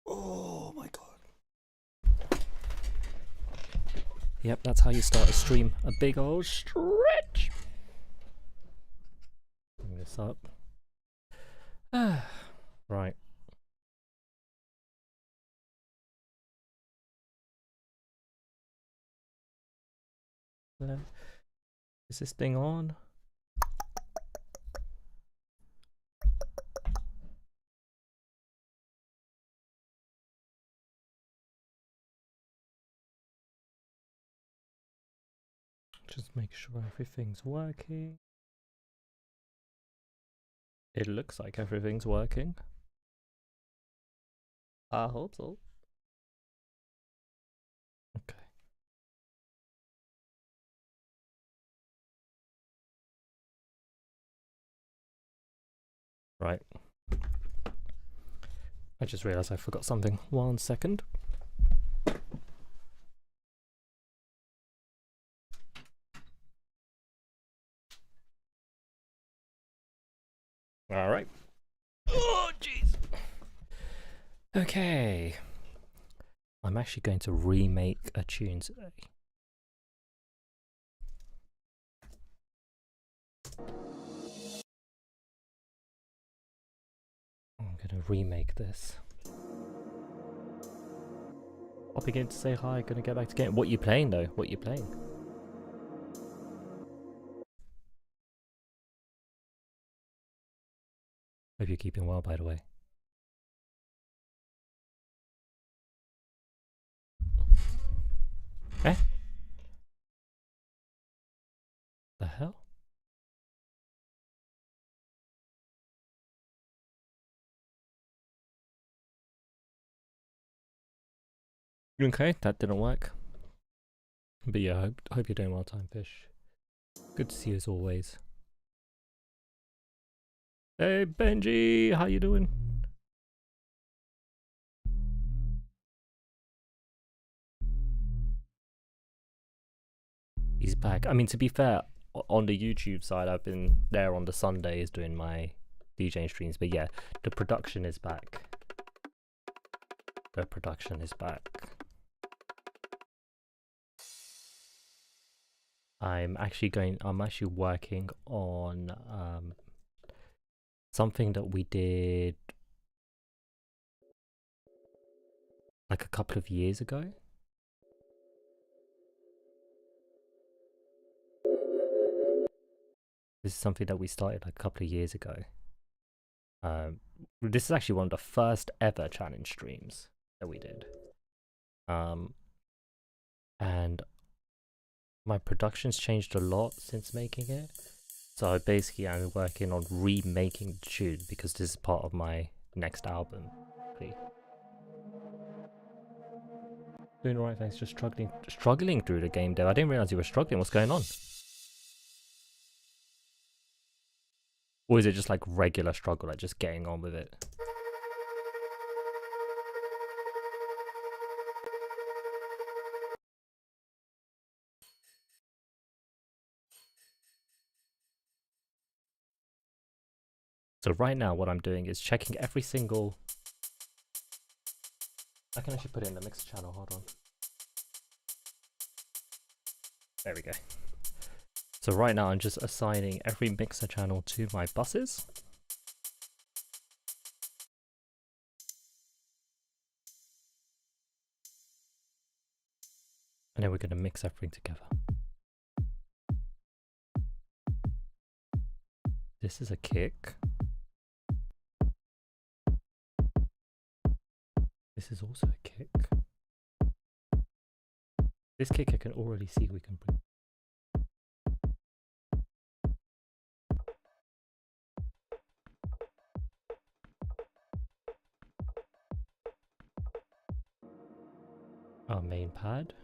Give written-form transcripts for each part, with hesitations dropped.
Oh my god. Yep, that's how you start a stream. A big old stretch. Bring this up. Right. Is this thing on? Just make sure everything's working. It looks like everything's working. I hope so. Okay. Right. I just realized I forgot something. 1 second. All right. Oh, jeez. Okay. I'm actually going to remake a tune today. I'm gonna remake this. Popping in to say hi, gonna get back to game. What you playing though? What you playing? Hope you're keeping well, by the way. Eh? The hell? Okay, that didn't work. But yeah, hope you're doing well, Timefish. Good to see you as always. Hey Benji, how you doing? He's back. I mean, to be fair, on the YouTube side, I've been there on the Sundays doing my DJing streams. But yeah, the production is back. The production is back. I'm actually working on something that we did like a couple of years ago. This is something that we started like a couple of years ago. This is actually one of the first ever challenge streams that we did. And my production's changed a lot since making it. So basically I'm working on remaking the tune because this is part of my next album. Doing alright, thanks. Just struggling through the game dev. I didn't realize you were struggling. What's going on? Or is it just like regular struggle, like just getting on with it? So right now what I'm doing is checking every single... I can actually put it in the mix channel, hold on. There we go. So right now I'm just assigning every mixer channel to my buses. And then we're going to mix everything together. This is a kick. This is also a kick. This kick I can already see we can bring. Our main pad.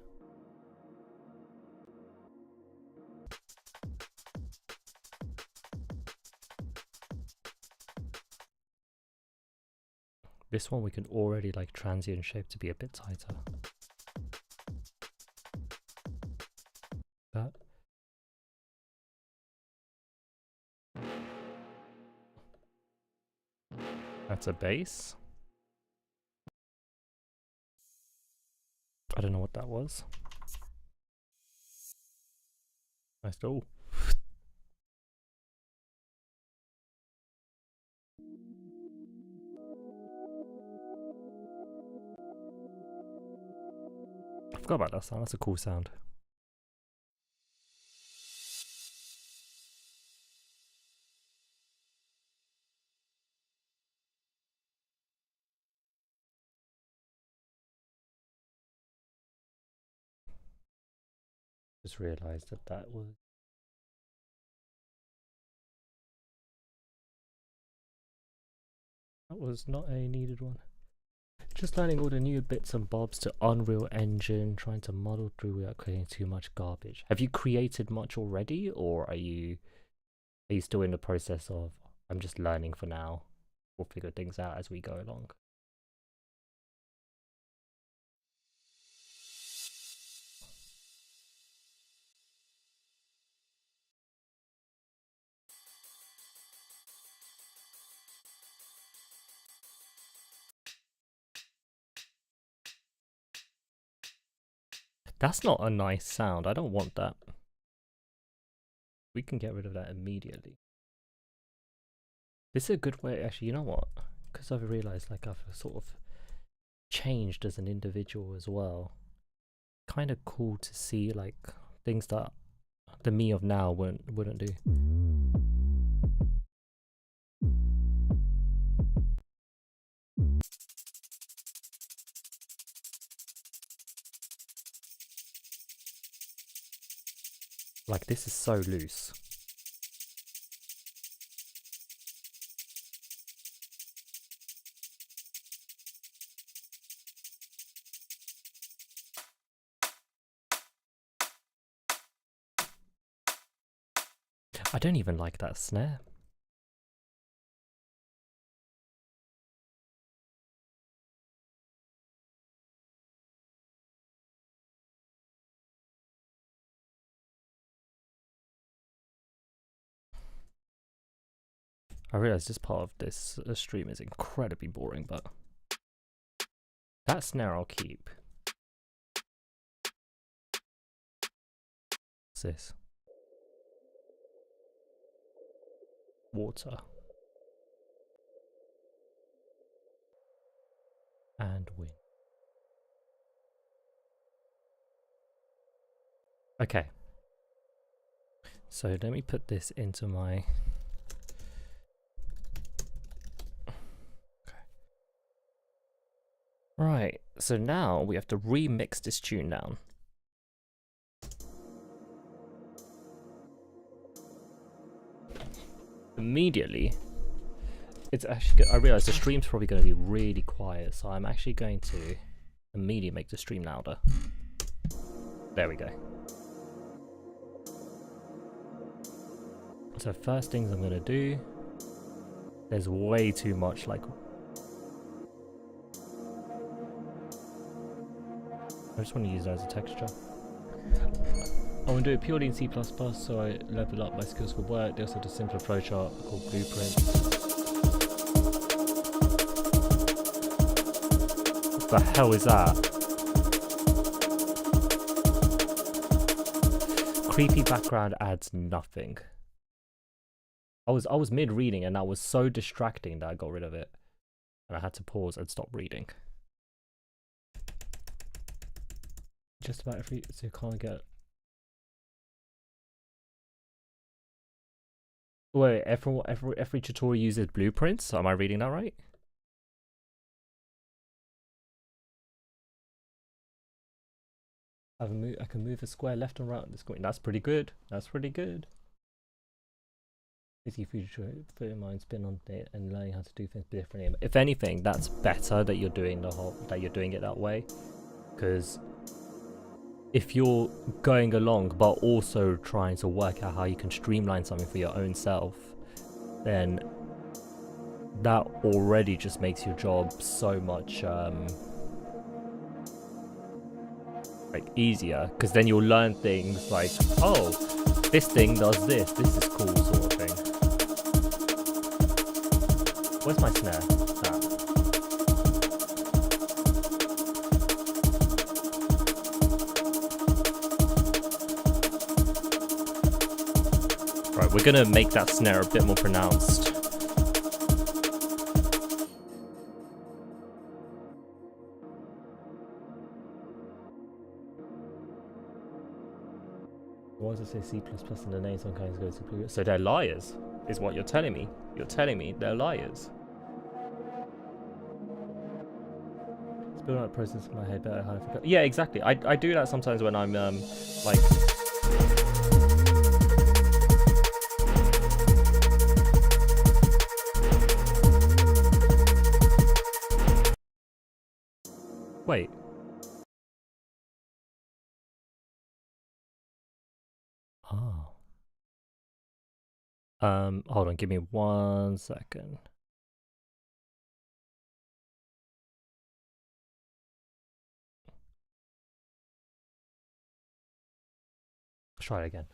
This one we can already like transient shape to be a bit tighter. That. That's a bass. I don't know what that was. Nice. Oh. I forgot about that sound. That's a cool sound. Just realized that that was not a needed one. Just learning all the new bits and bobs to Unreal Engine, trying to model through without creating too much garbage. Have you created much already, or are you still in the process of I'm just learning for now? We'll figure things out as we go along. That's not a nice sound. I don't want that. We can get rid of that immediately. This is a good way, actually, you know what? Because I've realized like I've sort of changed as an individual as well. Kind of cool to see like things that the me of now wouldn't do. Like this is so loose. I don't even like that snare. I realize this part of this stream is incredibly boring, but that snare I'll keep. What's this? Water. And wind. Okay. So let me put this into my... Right, so now we have to remix this tune down. Immediately, it's actually, I realize the stream's probably going to be really quiet, so I'm actually going to immediately make the stream louder. There we go. So first things I'm going to do, there's way too much like... I just want to use that as a texture. I want to do it purely in C++, so I level up my skills for work. They also have a simpler flowchart called Blueprint. What the hell is that? Creepy background adds nothing. I was mid-reading and that was so distracting that I got rid of it. And I had to pause and stop reading. Just about every, so you can't get... Wait, every tutorial uses blueprints? Am I reading that right? I can move a square left and right on the screen. That's pretty good. That's pretty good. Easy future, put your mind spin on it and learning how to do things differently. If anything, that's better that you're doing it that way, because if you're going along but also trying to work out how you can streamline something for your own self, then that already just makes your job so much like easier, because then you'll learn things like, oh, this thing does this is cool, sort of thing. Where's my snare? we're gonna make that snare a bit more pronounced. Why does it say C++ in the name? Some kinds go to... So they're liars, is what you're telling me. You're telling me they're liars. It's building up process in my head. Yeah, exactly. I do that sometimes when I'm like... Wait. Oh. Hold on, give me 1 second. Let's try it again.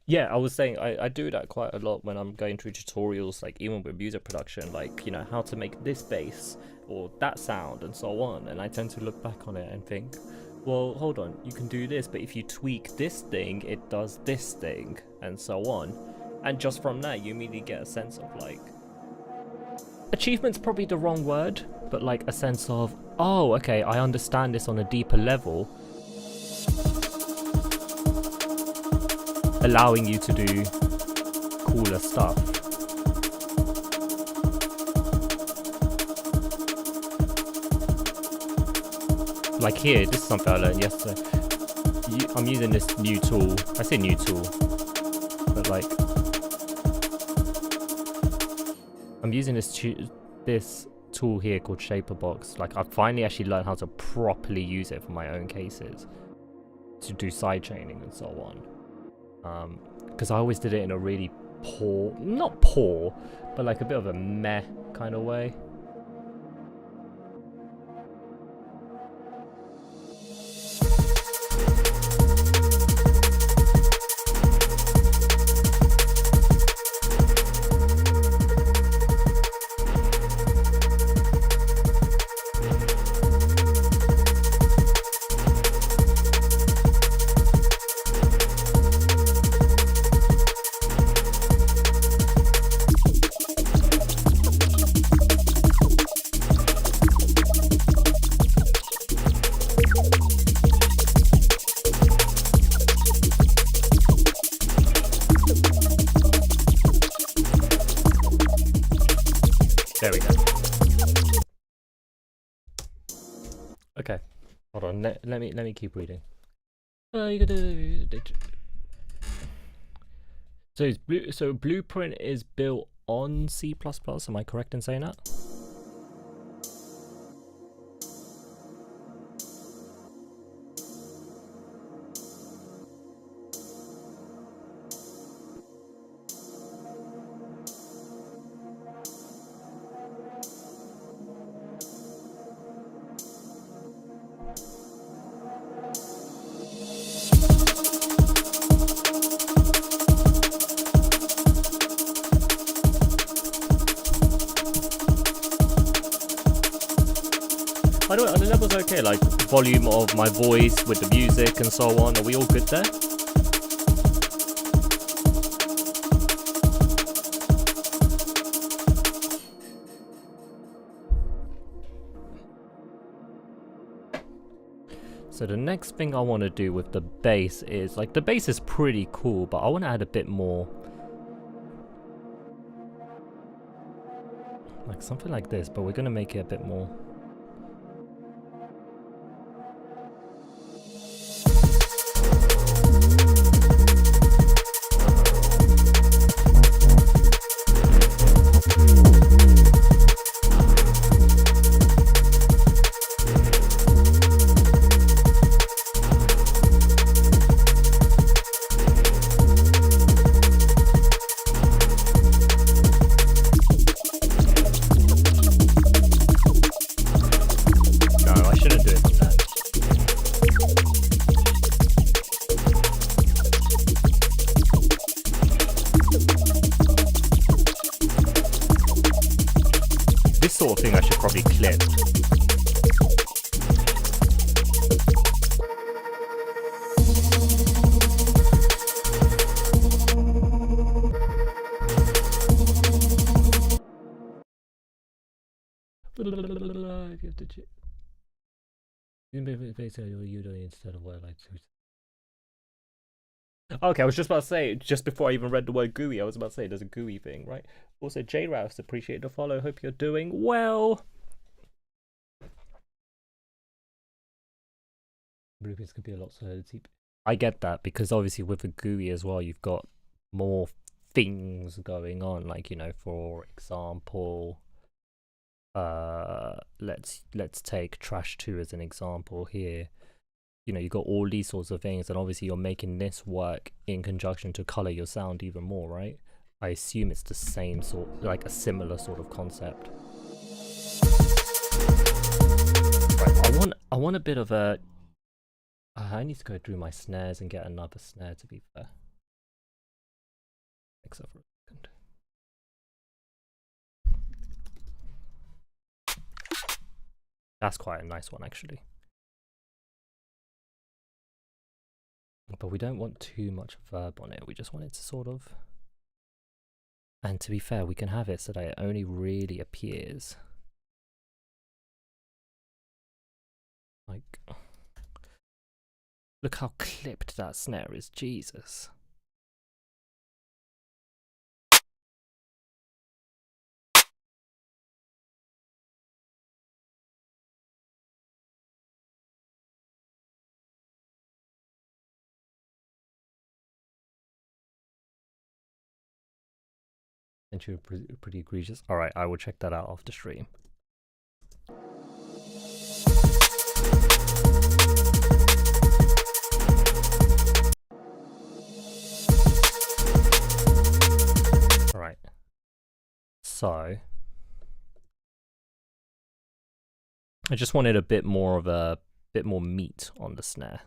Yeah, I was saying I do that quite a lot when I'm going through tutorials, like even with music production, like, you know, how to make this bass or that sound and so on, and I tend to look back on it and think, well, hold on, you can do this, but if you tweak this thing, it does this thing, and so on. And just from that, you immediately get a sense of, like, achievement's probably the wrong word, but like a sense of, oh, okay, I understand this on a deeper level, allowing you to do cooler stuff. Like here, this is something I learned yesterday. I'm using this new tool. I say new tool, but like, I'm using this tool here called Shaperbox. Like, I finally actually learned how to properly use it for my own cases to do sidechaining and so on. Because I always did it in a really poor, not poor, but like a bit of a meh kind of way. There we go. Okay, hold on. Let me keep reading. So Blueprint is built on C++. Am I correct in saying that? By the way, are the levels okay? Like volume of my voice with the music and so on. Are we all good there? So the next thing I want to do with the bass is, like, the bass is pretty cool, but I want to add a bit more. Like something like this, but we're going to make it a bit more. Sort of thing I should probably clip. did you? You doing instead of what I like to. Okay, I was just about to say, just before I even read the word gooey, I was about to say there's a gooey thing, right? Also, J Rouse, appreciate the follow. Hope you're doing well. Blueprints could be a lot slower to deep. I get that, because obviously with the GUI as well, you've got more things going on. Like, you know, for example, let's take Trash 2 as an example here. You know, you got all these sorts of things, and obviously you're making this work in conjunction to color your sound even more, right? I assume it's the same sort, like a similar sort of concept. Right, I want a bit of a. I need to go through my snares and get another snare, to be fair. Except for a second. That's quite a nice one, actually. But we don't want too much verb on it. We just want it to sort of... And to be fair, we can have it so that it only really appears. Like... Look how clipped that snare is, Jesus. And you're pretty egregious. Alright, I will check that out after stream. Alright. So I just wanted a bit more meat on the snare.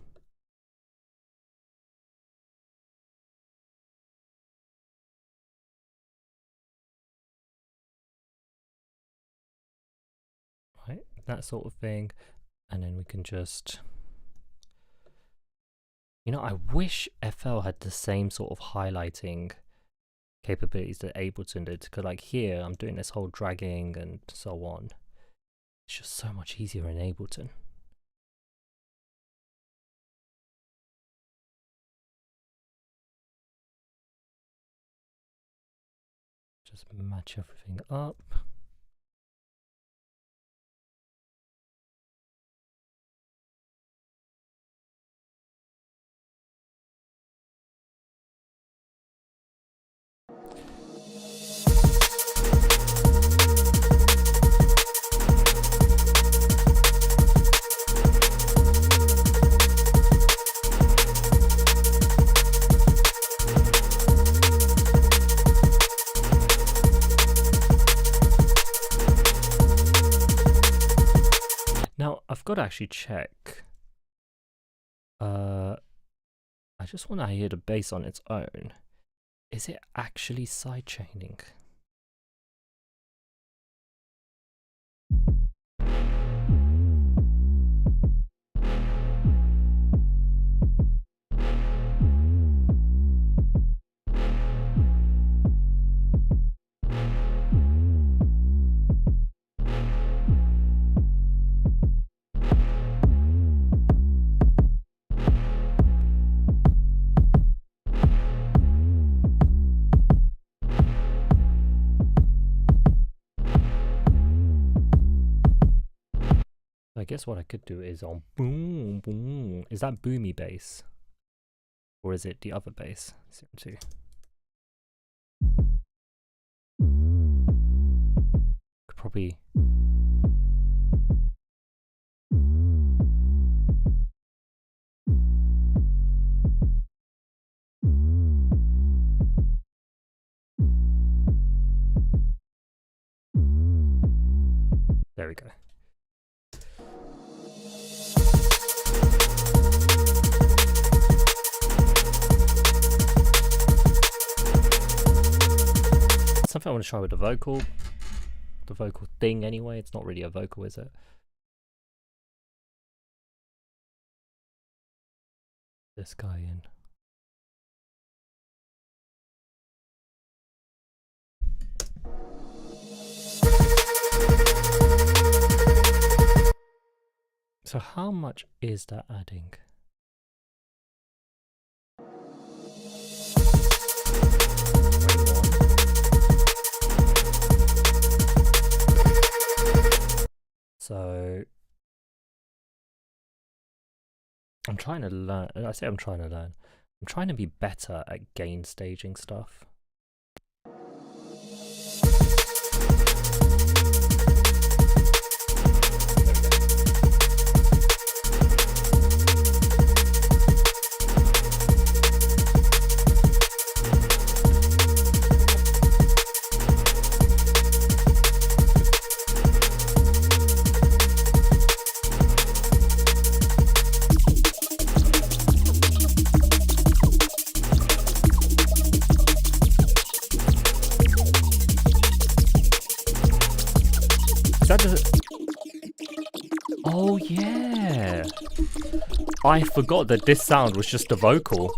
Right, that sort of thing. And then we can just, you know, I wish FL had the same sort of highlighting capabilities that Ableton did, because like here I'm doing this whole dragging and so on. It's just so much easier in Ableton. Just match everything up. Now, I've got to actually check. I just want to hear the bass on its own. Is it actually sidechaining? I guess what I could do is on boom, boom. Is that boomy bass? Or is it the other bass? Could probably... There we go. Something I want to try with the vocal thing anyway. It's not really a vocal, is it? This guy in. So how much is that adding? So I'm trying to learn. I say I'm trying to learn. I'm trying to be better at gain staging stuff. Oh yeah! I forgot that this sound was just a vocal.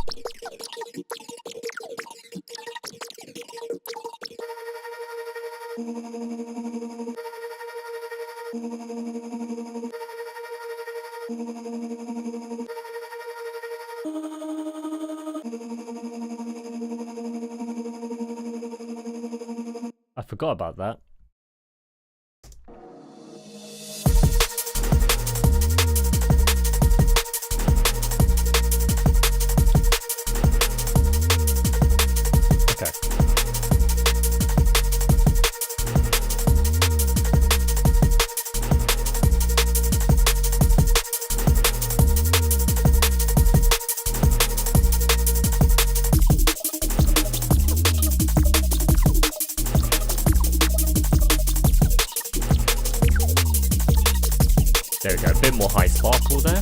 I forgot about that. There we go, a bit more high sparkle there.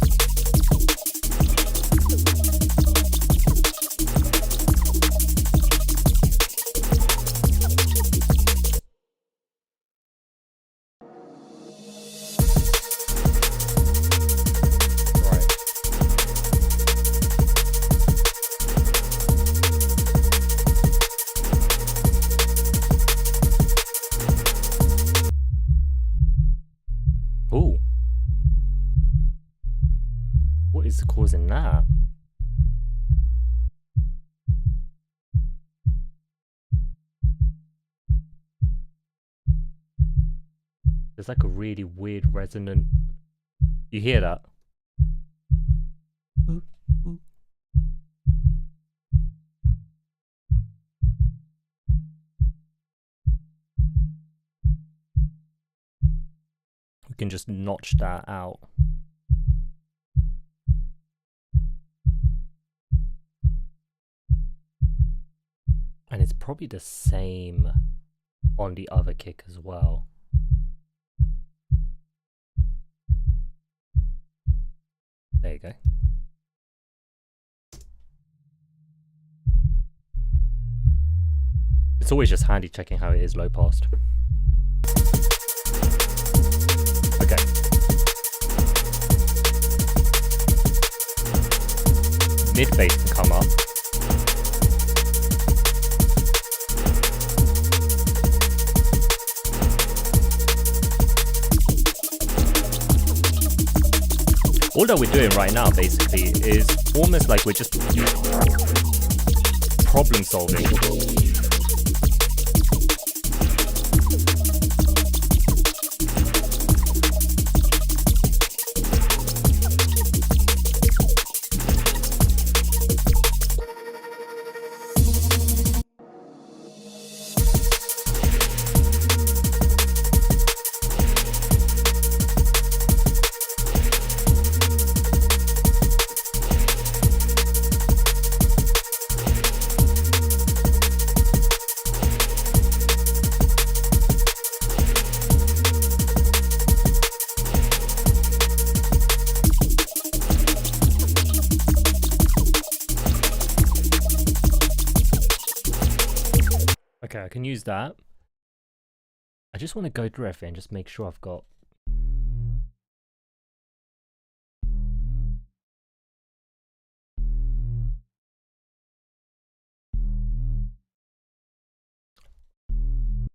Ooh. What is causing that? There's like a really weird resonant. You hear that? Ooh, ooh. We can just notch that out. And it's probably the same on the other kick as well. There you go. It's always just handy checking how it is low passed. Okay. Mid bass can come up. All that we're doing right now basically is almost like we're just problem solving. Okay, I can use that. I just want to go through everything and just make sure I've got...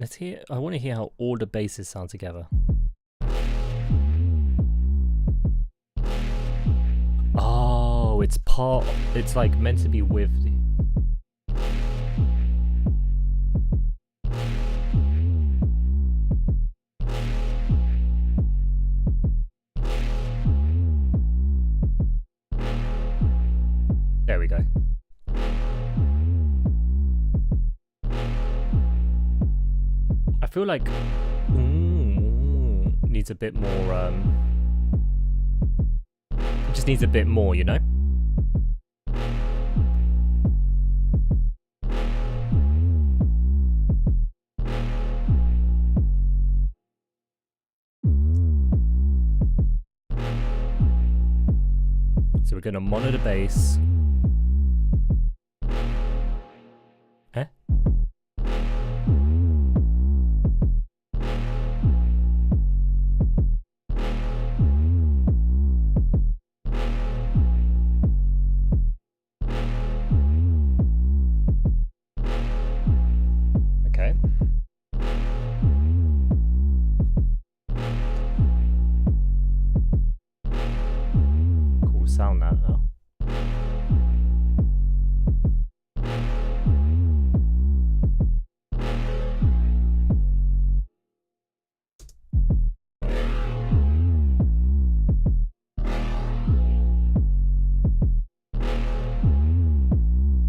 Let's hear... I want to hear how all the basses sound together. Oh, it's part. It's like meant to be with the. There we go. I feel like needs a bit more. It just needs a bit more, you know. So we're gonna mono the bass. Eh? Okay. Cool sound that now.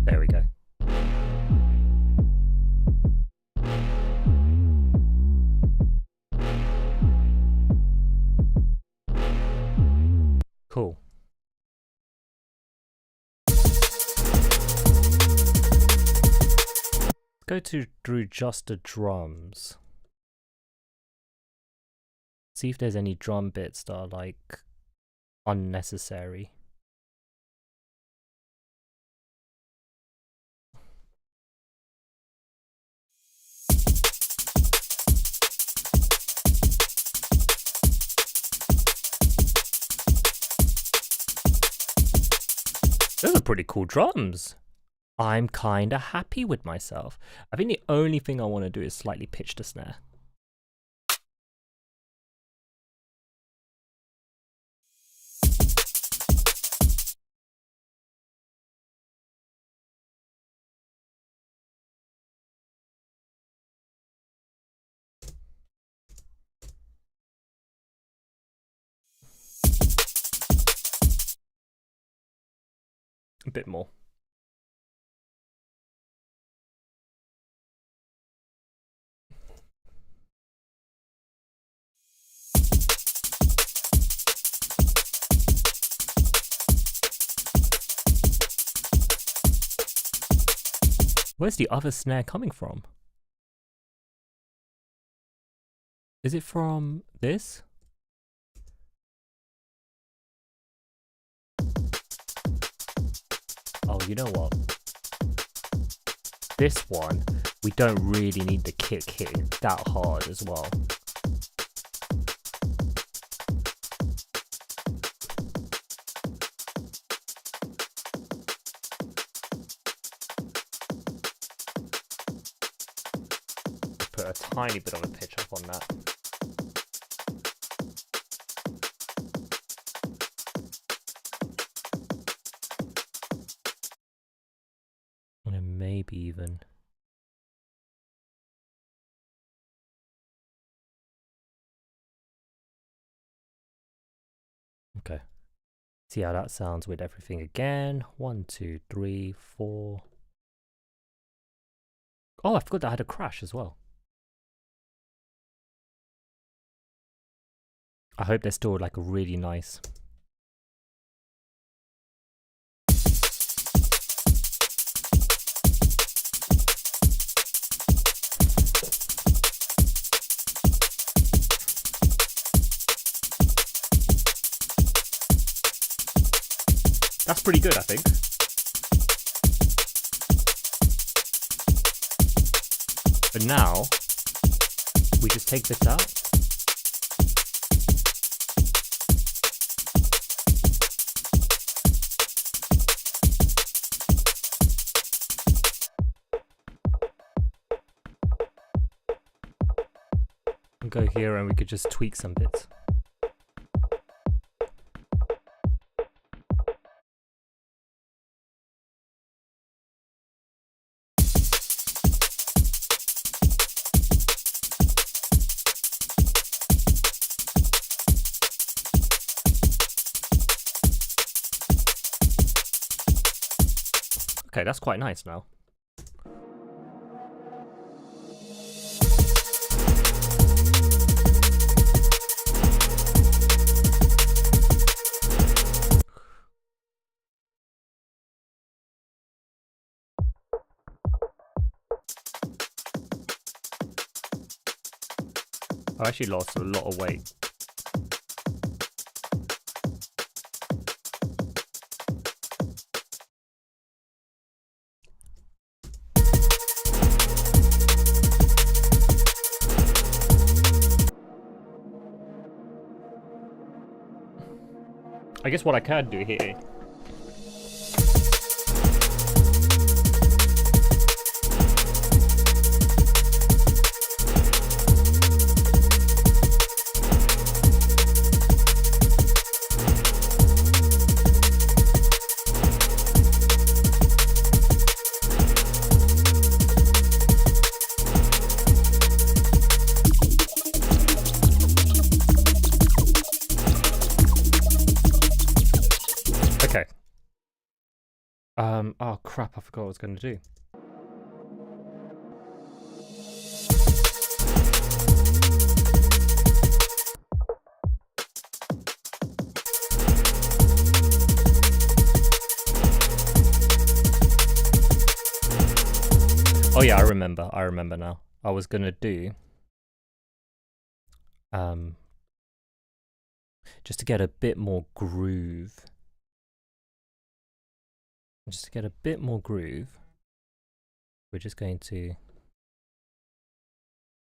There we go. Cool. Go through just the drums. See if there's any drum bits that are like unnecessary. Those are pretty cool drums. I'm kinda happy with myself. I think the only thing I want to do is slightly pitch the snare. A bit more. Where's the other snare coming from? Is it from this? Oh, you know what? This one, we don't really need the kick hitting that hard as well. Put a tiny bit of a pitch up on that. And then maybe even. Okay. See how that sounds with everything again. 1, 2, 3, 4. Oh, I forgot that I had a crash as well. I hope they're still like a really nice. That's pretty good, I think. But now, we just take this out. And go here and we could just tweak some bits. Okay, that's quite nice now. I actually lost a lot of weight. I guess what I can do here . Okay. Oh crap, I forgot what I was going to do. Oh yeah, I remember now. I was going to do just to get a bit more groove. Just to get a bit more groove, we're just going to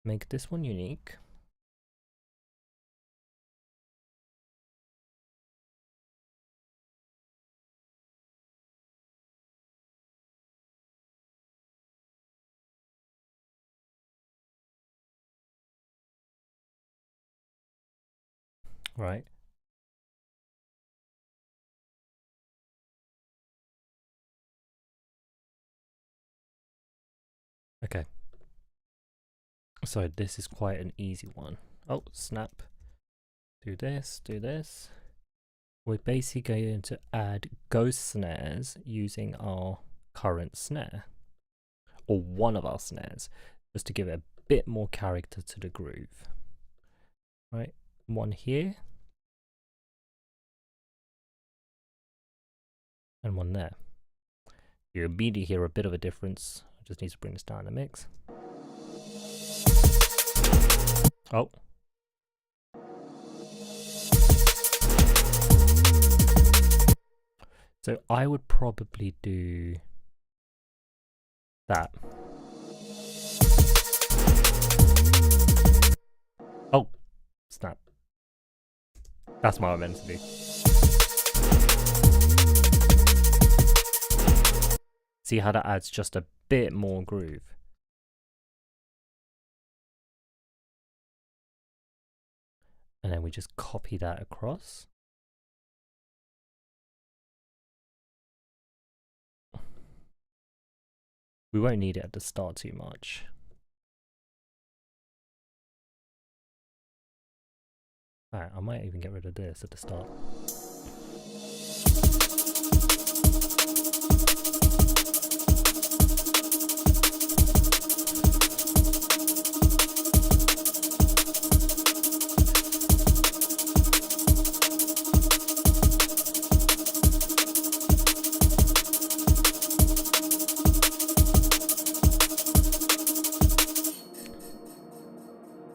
make this one unique. Right. Okay. So this is quite an easy one. Oh, snap. Do this, do this. We're basically going to add ghost snares using our current snare, or one of our snares, just to give it a bit more character to the groove. Right, one here, and one there. You immediately hear a bit of a difference. I just need to bring this down a mix. Oh. So I would probably do that. Oh, snap. That's what I meant to do. See how that adds just a bit more groove. And then we just copy that across. We won't need it at the start too much. Alright, I might even get rid of this at the start.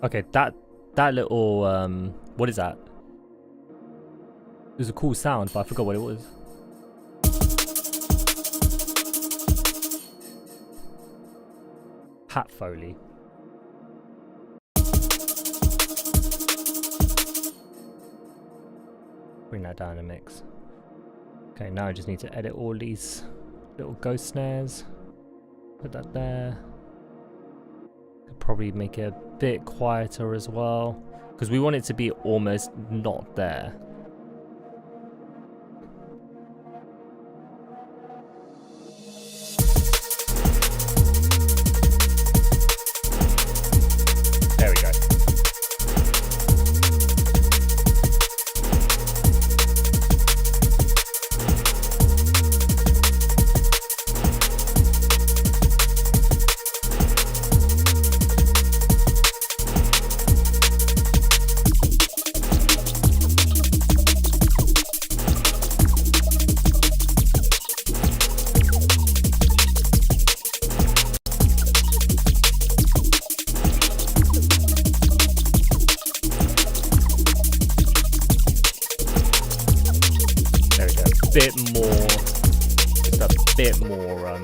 Okay, that little what is that? It was a cool sound, but I forgot what it was. Hat Foley. Bring that down a mix. Okay, now I just need to edit all these little ghost snares. Put that there. Could probably make it a bit quieter as well, because we want it to be almost not there. There we go. bit more, just a bit more,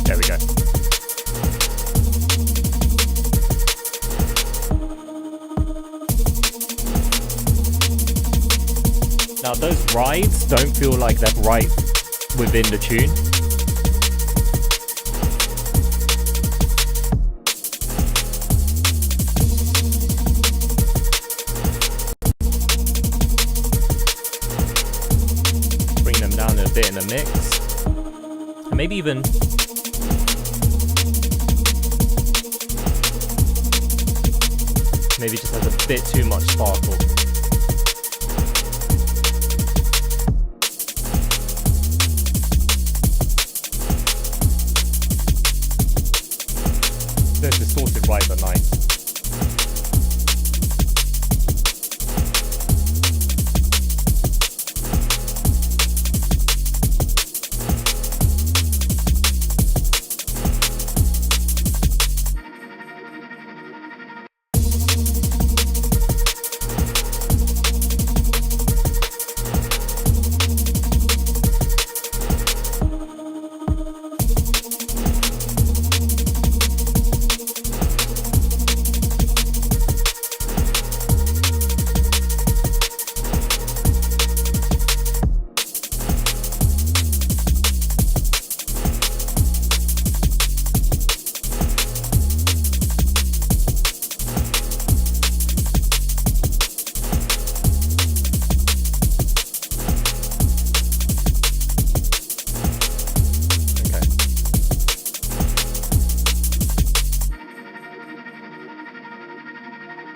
there we go. Now those rides don't feel like they're right within the tune. Bring them down a bit in the mix. And maybe even just has a bit too much sparkle. Those distorted rides are nice.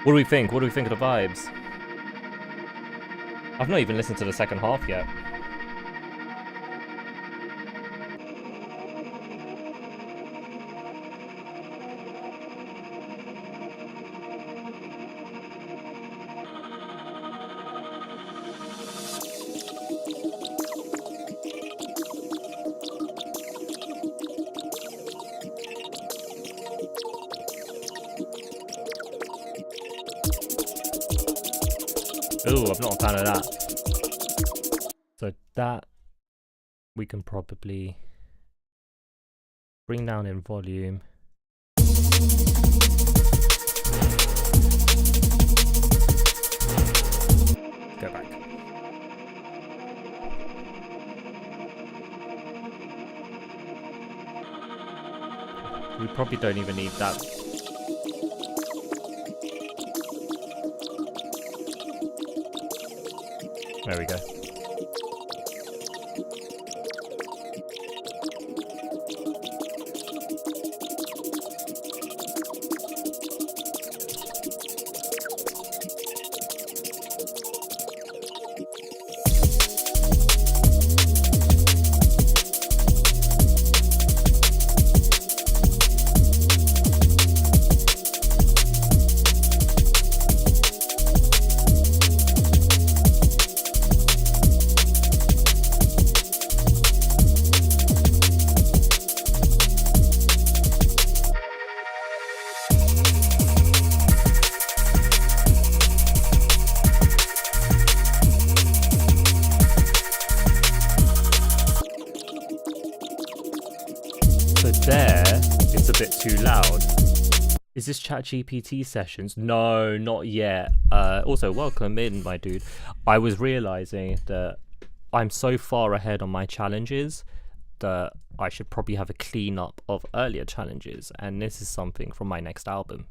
What do we think? What do we think of the vibes? I've not even listened to the second half yet. Ooh, I'm not a fan of that. So that we can probably bring down in volume. Go back. We probably don't even need that. There we go. There, it's a bit too loud. Is this ChatGPT sessions? No, not yet. Also, welcome in, my dude. I was realizing that I'm so far ahead on my challenges that I should probably have a cleanup of earlier challenges. And this is something from my next album.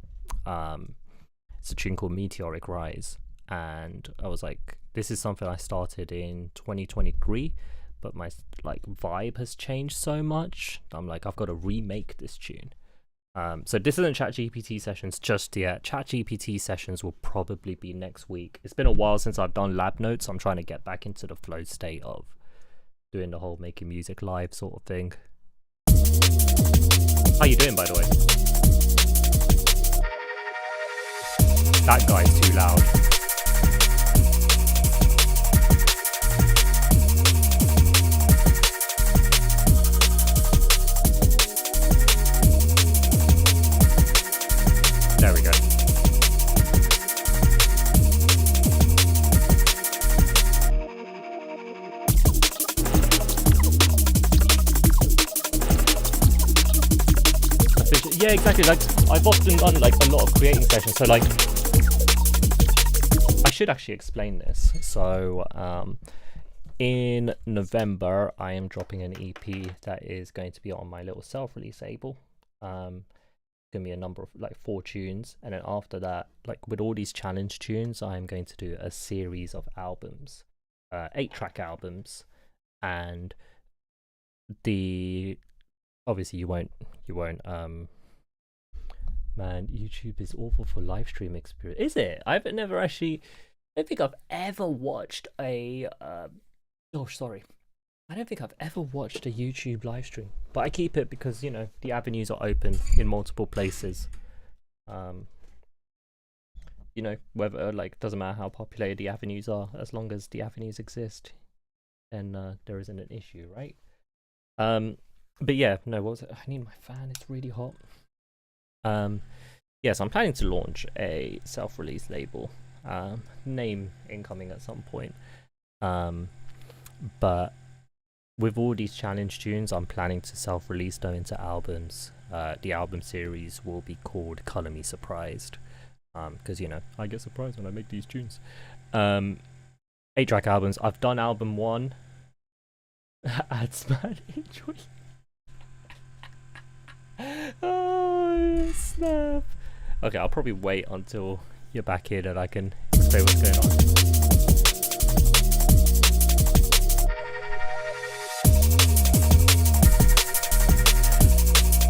It's a tune called Meteoric Rise. And I was like, this is something I started in 2023. But my vibe has changed so much. I'm like, I've got to remake this tune. So this isn't ChatGPT sessions just yet. ChatGPT sessions will probably be next week. It's been a while since I've done lab notes. I'm trying to get back into the flow state of doing the whole making music live sort of thing. How you doing, by the way? That guy's too loud. Yeah, exactly. Like I've often done like a lot of creating sessions. So like, I should actually explain this. So in November, I am dropping an EP that is going to be on my little self-release label. Gonna be a number of like 4 tunes, and then after that, like with all these challenge tunes, I'm going to do a series of albums, 8-track albums, and obviously you won't man, YouTube is awful for live stream experience, is it? I don't think I've ever watched a I don't think I've ever watched a YouTube live stream, but I keep it because, you know, the avenues are open in multiple places. You know, whether like doesn't matter how popular the avenues are, as long as the avenues exist, then there isn't an issue, right? But yeah, no, what was it? I need my fan, it's really hot. Yes, I'm planning to launch a self-release label. Name incoming at some point. But with all these challenge tunes, I'm planning to self-release them into albums. The album series will be called Color Me Surprised, because, you know, I get surprised when I make these tunes. 8-track albums. I've done album 1. Ads man, enjoy. Oh snap. Okay, I'll probably wait until you're back here and I can explain what's going on.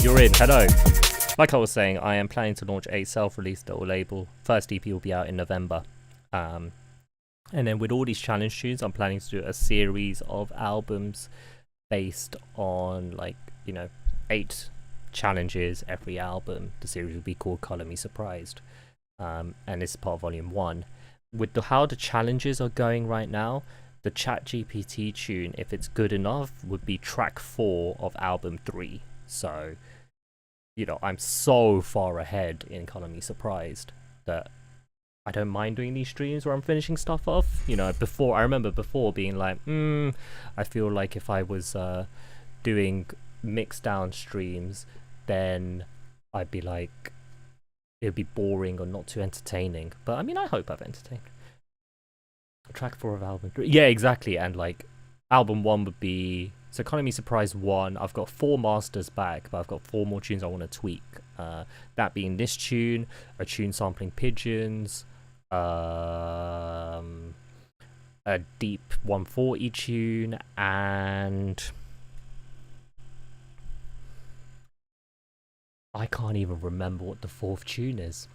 You're in, hello. Like I was saying, I am planning to launch a self-release little label. First EP will be out in November. And then with all these challenge tunes, I'm planning to do a series of albums based on, like, you know, 8 challenges every album. The series will be called Color Me Surprised. And it's part of volume 1. With how the challenges are going right now, the ChatGPT tune, if it's good enough, would be track 4 of album 3. So, you know, I'm so far ahead in Color Me Surprised that I don't mind doing these streams where I'm finishing stuff off. You know, I remember before being like, I feel like if I was doing mixed down streams, then I'd be like, it'd be boring or not too entertaining. But I mean, I hope I've entertained. Track 4 of album 3. Yeah, exactly. And like, album 1 would be, so Color Me Surprised 1. I've got 4 masters back, but I've got 4 more tunes I want to tweak. That being this tune, a tune sampling pigeons, a deep 140 tune, and I can't even remember what the 4th tune is.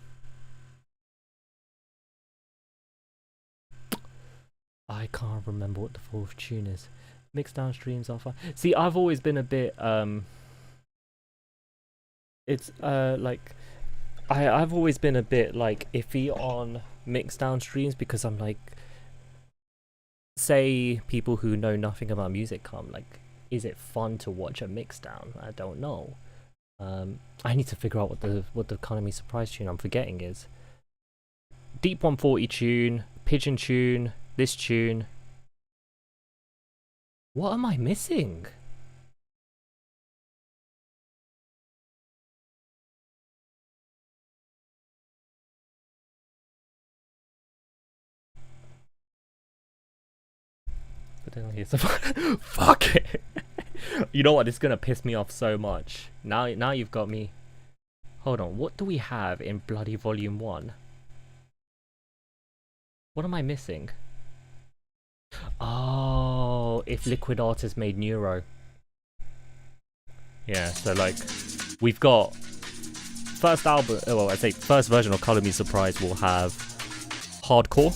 I can't remember what the 4th tune is. Mixed down streams are fun. See, I've always been a bit it's like I've always been a bit like iffy on mixed down streams, because I'm like, say people who know nothing about music come, like, is it fun to watch a mix down? I don't know. I need to figure out what the Color Me Surprise tune I'm forgetting is. Deep 140 tune, pigeon tune, this tune. What am I missing? But then here's the fuck it. You know what? It's gonna piss me off so much. Now you've got me. Hold on. What do we have in bloody volume 1? What am I missing? Oh, if Liquid Artists made Neuro. Yeah, so like, we've got first album, well, I'd say first version of Color Me Surprised will have hardcore.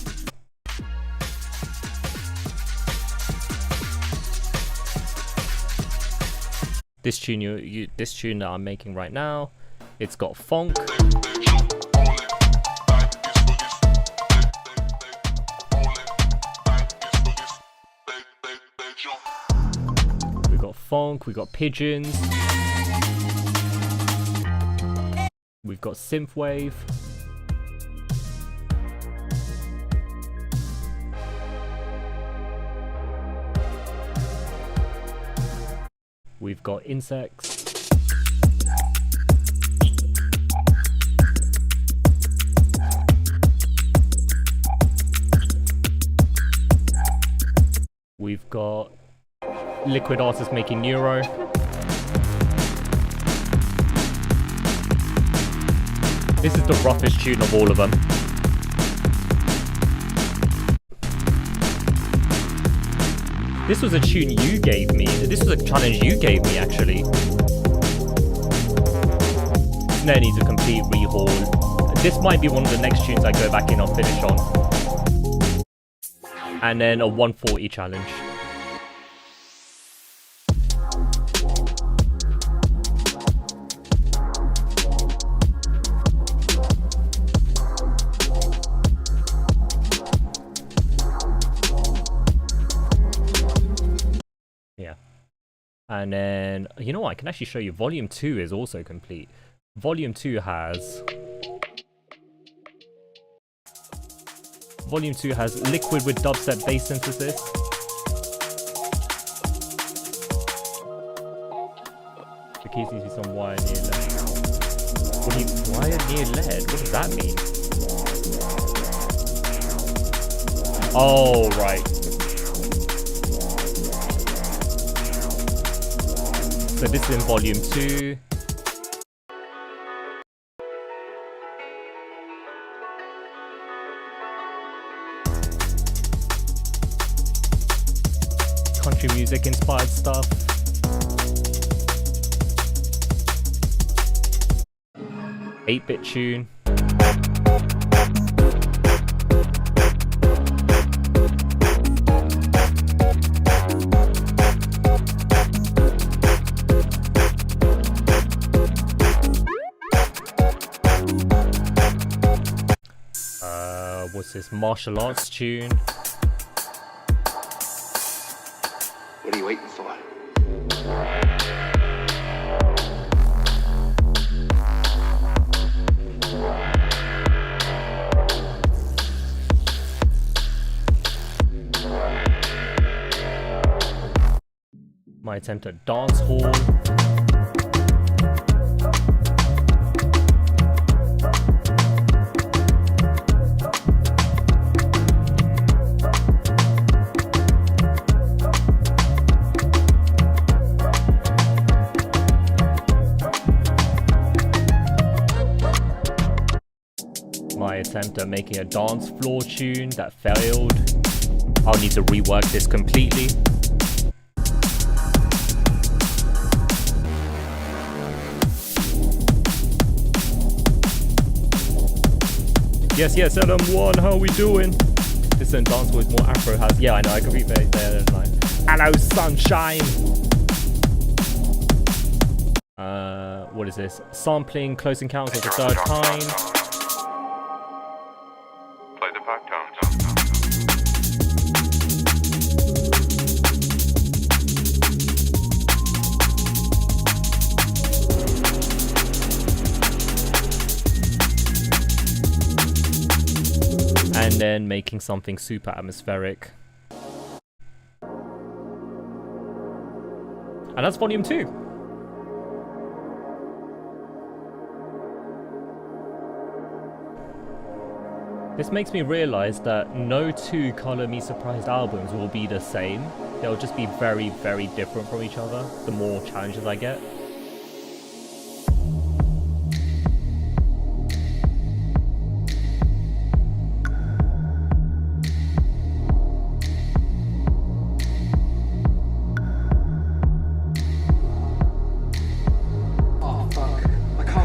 This tune this tune that I'm making right now, it's got funk. We got funk, we got pigeons. We've got synthwave. We've got insects. got Liquid Artists making Neuro. This is the roughest tune of all of them. This was a tune you gave me. This was a challenge you gave me, actually. Snare needs a complete rehaul. This might be one of the next tunes I go back in and finish on. And then a 140 challenge. Yeah. And then, you know what? I can actually show you. Volume 2 is also complete. Volume 2 has Liquid with dubstep bass synthesis. The keys need to be some wire near lead. Wire near lead? What does that mean? Oh, right. So this is in volume 2. Country music inspired stuff. Eight-bit tune. What's this? Martial arts tune. What are you waiting for? My attempt at dance hall. My attempt at making a dance floor tune that failed. I'll need to rework this completely. Yes, LM1, how are we doing? This isn't dance with more Afro house. Yeah, I know, I could be very there. Like, hello, sunshine! What is this? Sampling Close Encounters of the Third Kind. Play the back tone. And then making something super atmospheric. And that's volume 2. This makes me realize that no two Color Me Surprised albums will be the same. They'll just be very, very different from each other the more challenges I get.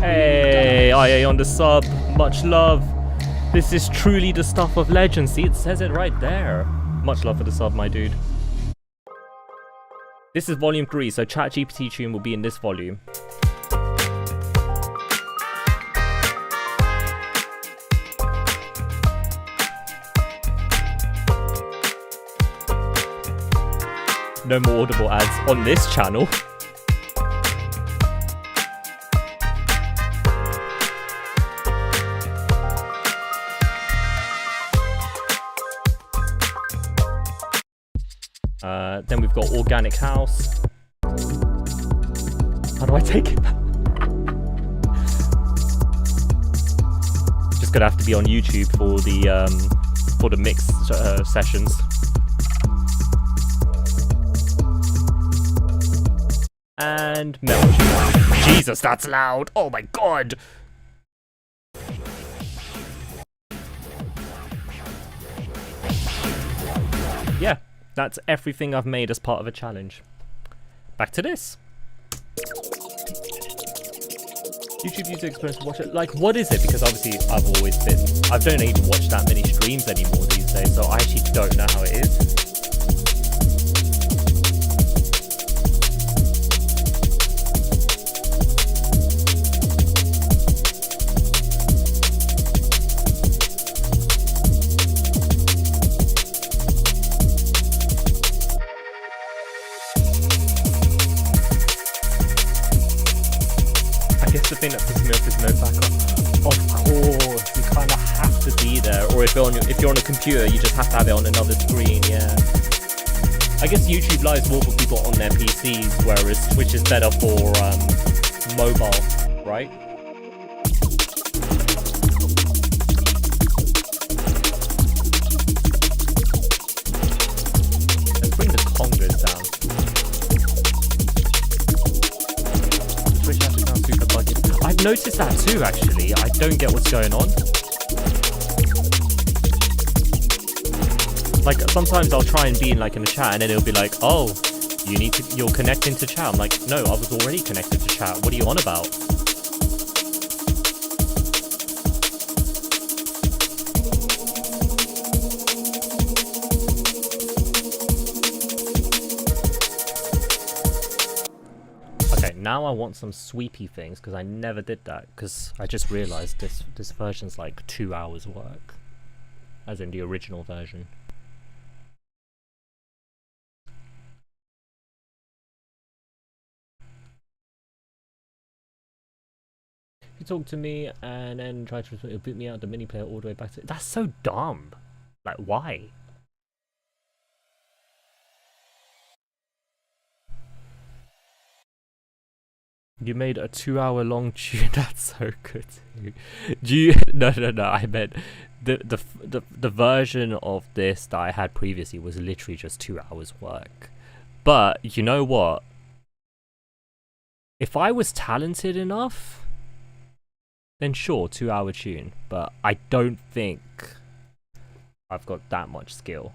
Hey, IA on the sub, much love. This is truly the stuff of legend. See, it says it right there. Much love for the sub, my dude. This is volume 3, so ChatGPT tune will be in this volume. No more audible ads on this channel. Then we've got Organic House. How do I take it? Just gonna have to be on YouTube for the mix sessions. And melt you. Jesus, that's loud. Oh my god. Yeah, that's everything I've made as part of a challenge. Back to this. YouTube user experience to watch it. Like, what is it? Because obviously I don't even watch that many streams anymore these days, so I actually don't know how it is. The thing that pisses me off is no backup. Of course, you kind of have to be there, or if you're on a computer, you just have to have it on another screen. Yeah, I guess YouTube Live's more for people on their PCs, whereas Twitch is better for mobile, right? Let's bring the congas down. I've noticed that too, actually. I don't get what's going on. Like, sometimes I'll try and be in, like, in a chat, and then it'll be like, oh, you're connecting to chat. I'm like, no, I was already connected to chat. What are you on about? Now I want some sweepy things, because I never did that, because I just realized this version's like 2 hours work, as in the original version. You talk to me and then try to boot me out the mini player all the way back to... That's so dumb. Like, why? You made a 2 hour long tune. That's so good. Do you? No. I meant the version of this that I had previously was literally just 2 hours work. But you know what? If I was talented enough, then sure, 2 hour tune. But I don't think I've got that much skill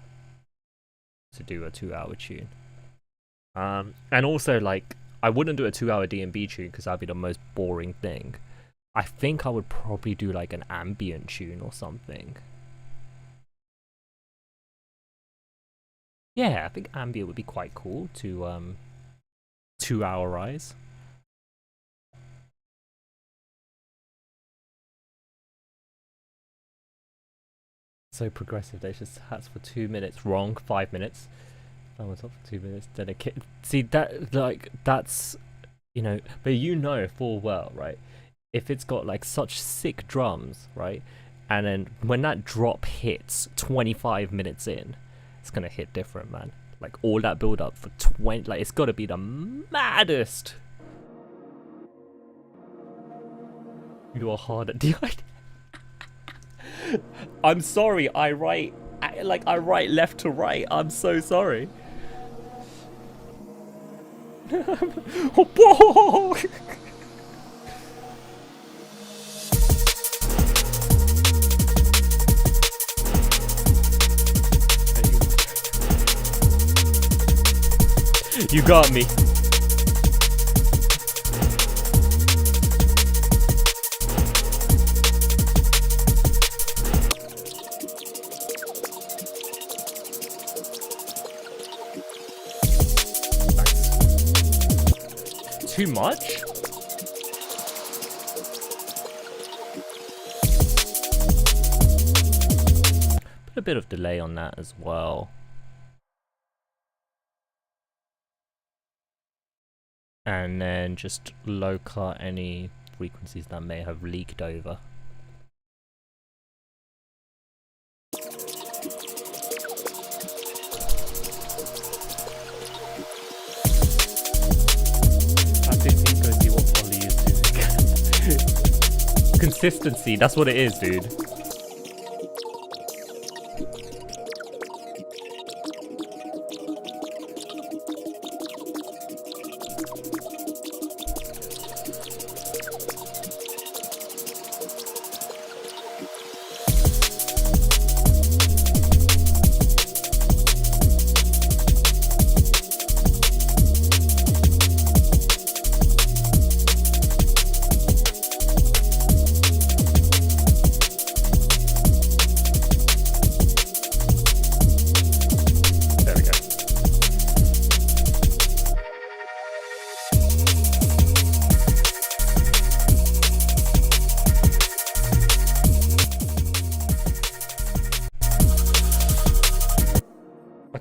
to do a 2 hour tune. And also, like, I wouldn't do a 2 hour DNB tune because that'd be the most boring thing. I think I would probably do like an ambient tune or something. Yeah, I think ambient would be quite cool to 2 hourize. So progressive. They just hats for 2 minutes. Wrong. 5 minutes. I was up for 2 minutes. Dedicated. See that, like, that's, you know, but you know full well, right? If it's got like such sick drums, right? And then when that drop hits 25 minutes in, it's gonna hit different, man. Like all that build up for 20, like it's gotta be the maddest. You are hard at DI. I'm sorry, I write left to right. I'm so sorry. Whoa! You got me. Too much? Put a bit of delay on that as well. And then just low cut any frequencies that may have leaked over. Consistency, that's what it is, dude.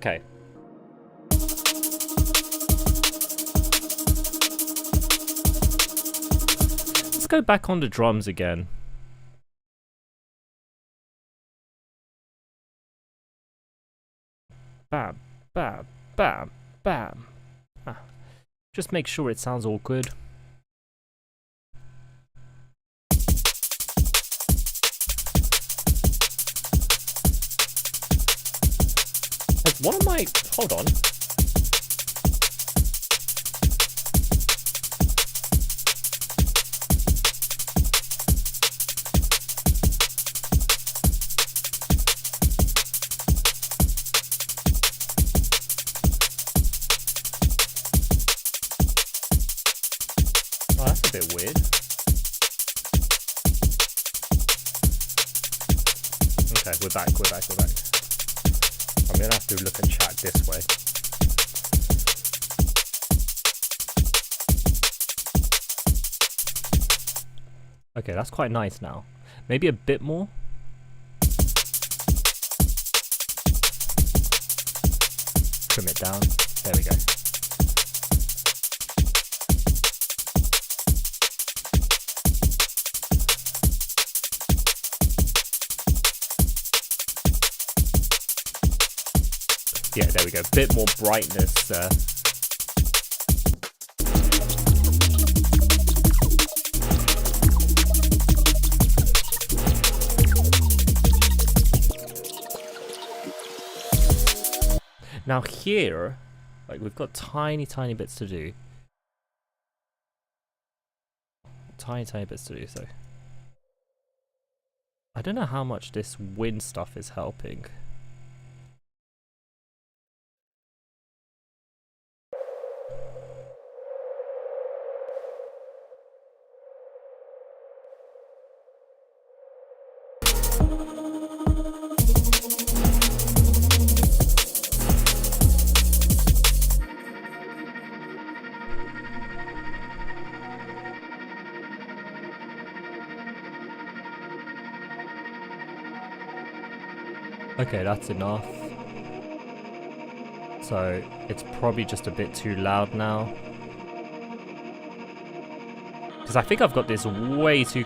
Okay. Let's go back on the drums again. Bam, bam, bam, bam. Ah. Just make sure it sounds all good. One of my... Hold on. Oh, that's a bit weird. Okay, we're back. I'm gonna have to look at chat this way. Okay, that's quite nice now. Maybe a bit more. Trim it down. There we go. Yeah, there we go. Bit more brightness there. Now here, like we've got tiny bits to do. Tiny bits to do, so. I don't know how much this wind stuff is helping. Okay, that's enough. So it's probably just a bit too loud now. Because I think I've got this way too...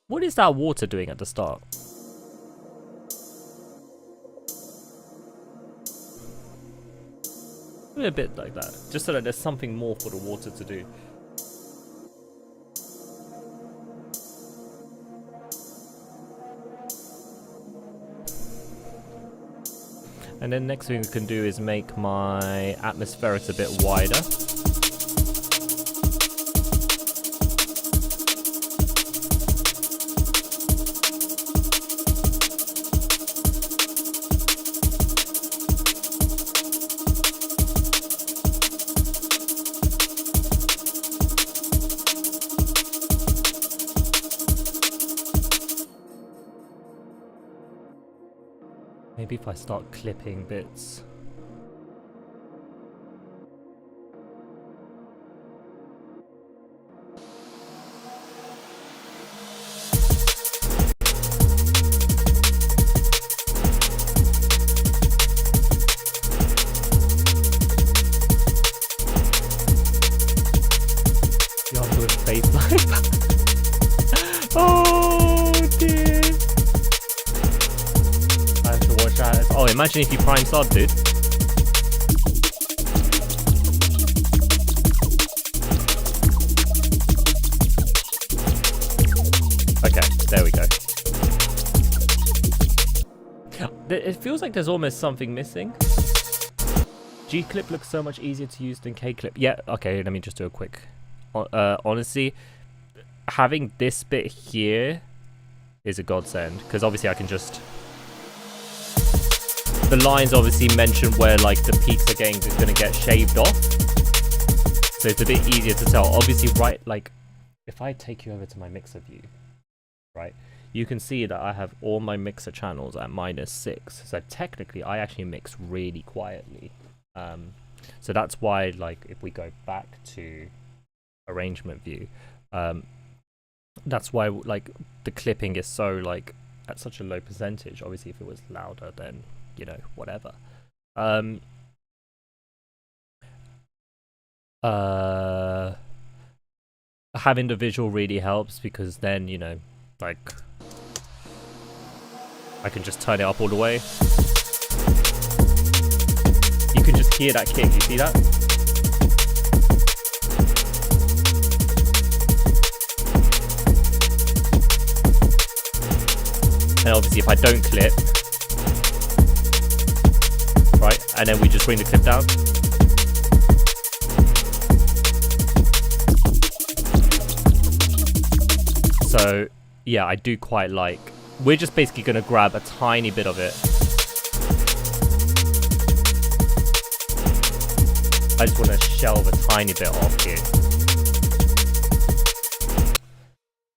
What is that water doing at the start? A bit like that. Just so that there's something more for the water to do. And then next thing we can do is make my atmospherics a bit wider. Maybe if I start clipping bits. You're onto a baseline. Oh dear. I have to watch that. Oh, imagine if you prime sub, dude. Okay, there we go. It feels like there's almost something missing. G-clip looks so much easier to use than K-clip. Yeah, okay, let me just do a quick... honestly, having this bit here is a godsend, because obviously I can just... The lines obviously mention where like the peaks are going to get shaved off, so it's a bit easier to tell. Obviously, right, like if I take you over to my mixer view, right, you can see that I have all my mixer channels at -6. So technically, I actually mix really quietly. So that's why, like, if we go back to arrangement view, that's why like the clipping is so like at such a low percentage. Obviously, if it was louder, then you know, whatever. Having the visual really helps, because then, you know, like, I can just turn it up all the way. You can just hear that kick, you see that? And obviously if I don't clip, right, and then we just bring the clip down. So yeah, I do quite like, we're just basically going to grab a tiny bit of it. I just want to shelve a tiny bit off here.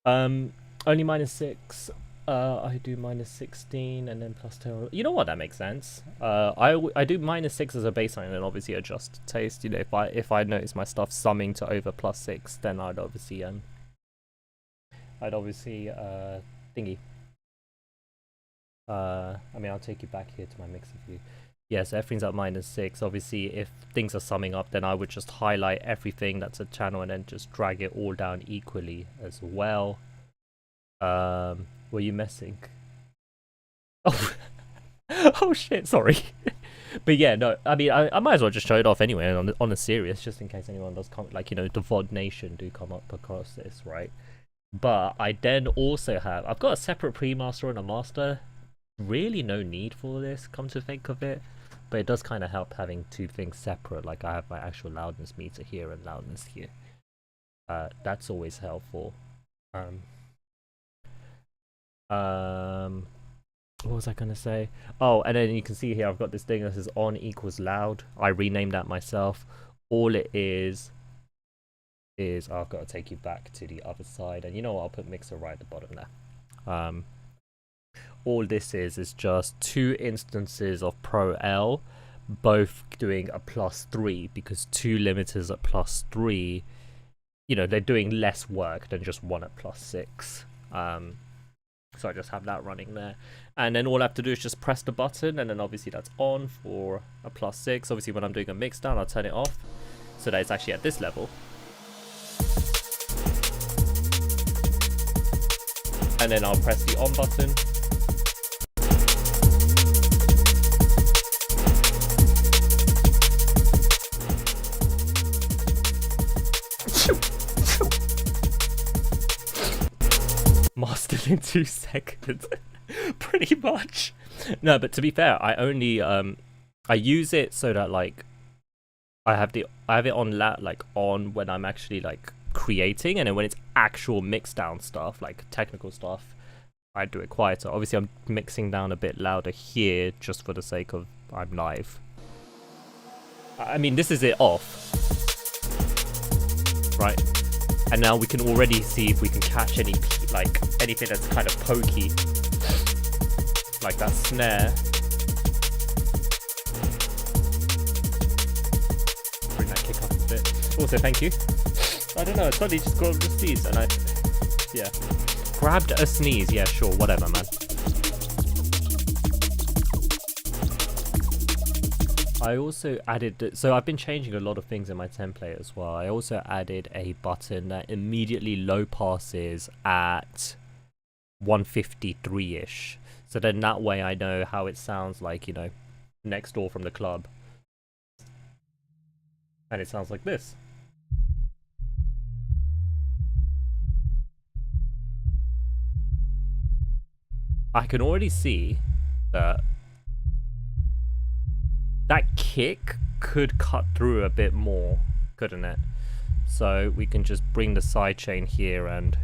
Only -6. I do -16 and then +10. You know what? That makes sense. I do -6 as a baseline, and then obviously adjust taste. You know, if I notice my stuff summing to over +6, then I'd obviously thingy. I mean, I'll take you back here to my mixer view. Yeah, so everything's at -6. Obviously, if things are summing up, then I would just highlight everything that's a channel and then just drag it all down equally as well. Were you messing? Oh, oh shit, sorry. But yeah, no, I mean, I might as well just show it off anyway on a serious, just in case anyone does come, like, you know, the VOD Nation do come up across this, right? But I then also have, I've got a separate pre-master and a master. Really no need for this, come to think of it. But it does kind of help having two things separate, like I have my actual loudness meter here and loudness here. That's always helpful. What was I gonna say? Oh, and then you can see here I've got this thing that says on equals loud. I renamed that myself. All it is I've got to take you back to the other side, and you know what, I'll put mixer right at the bottom there. All this is just two instances of Pro L, both doing a +3, because two limiters at +3, you know, they're doing less work than just one at +6. So I just have that running there, and then all I have to do is just press the button, and then obviously that's on for a +6. Obviously when I'm doing a mix down, I'll turn it off so that it's actually at this level. And then I'll press the on button. Mastered in 2 seconds. Pretty much. No, but to be fair, I only I use it so that, like, I have it on on when I'm actually like creating, and then when it's actual mix down stuff, like technical stuff, I do it quieter. Obviously I'm mixing down a bit louder here just for the sake of I'm live. I mean, this is it off, right? And now we can already see if we can catch any, like, anything that's kind of pokey, like that snare. Bring that kick up a bit. Also, thank you. I don't know, I suddenly just grabbed a sneeze, and yeah. Grabbed a sneeze, yeah, sure, whatever, man. I also added, so I've been changing a lot of things in my template as well. I also added a button that immediately low passes at 153-ish. So then that way I know how it sounds like, you know, next door from the club. And it sounds like this. I can already see that that kick could cut through a bit more, couldn't it? So we can just bring the sidechain here and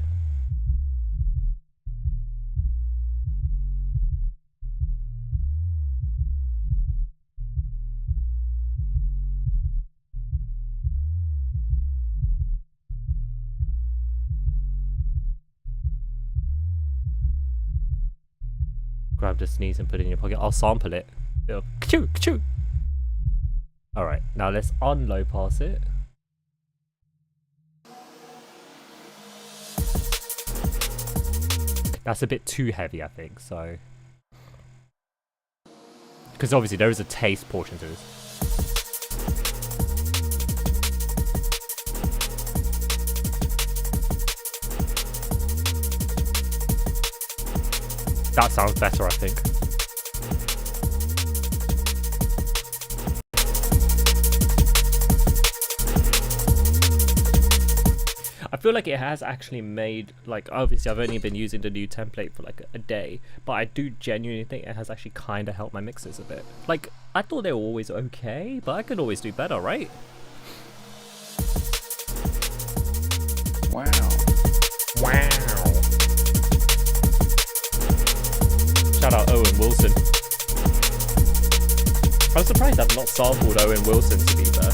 grab the sneeze and put it in your pocket. I'll sample it. It'll ka-choo, ka-choo. Alright, now let's unlow pass it. That's a bit too heavy, I think, so Because obviously there is a taste portion to this. That sounds better, I think. I feel like it has actually made, like, obviously I've only been using the new template for like a day, but I do genuinely think it has actually kind of helped my mixes a bit. Like, I thought they were always okay, but I could always do better, right? Wow. Wow. Shout out Owen Wilson. I'm surprised I've not sampled Owen Wilson, to be fair.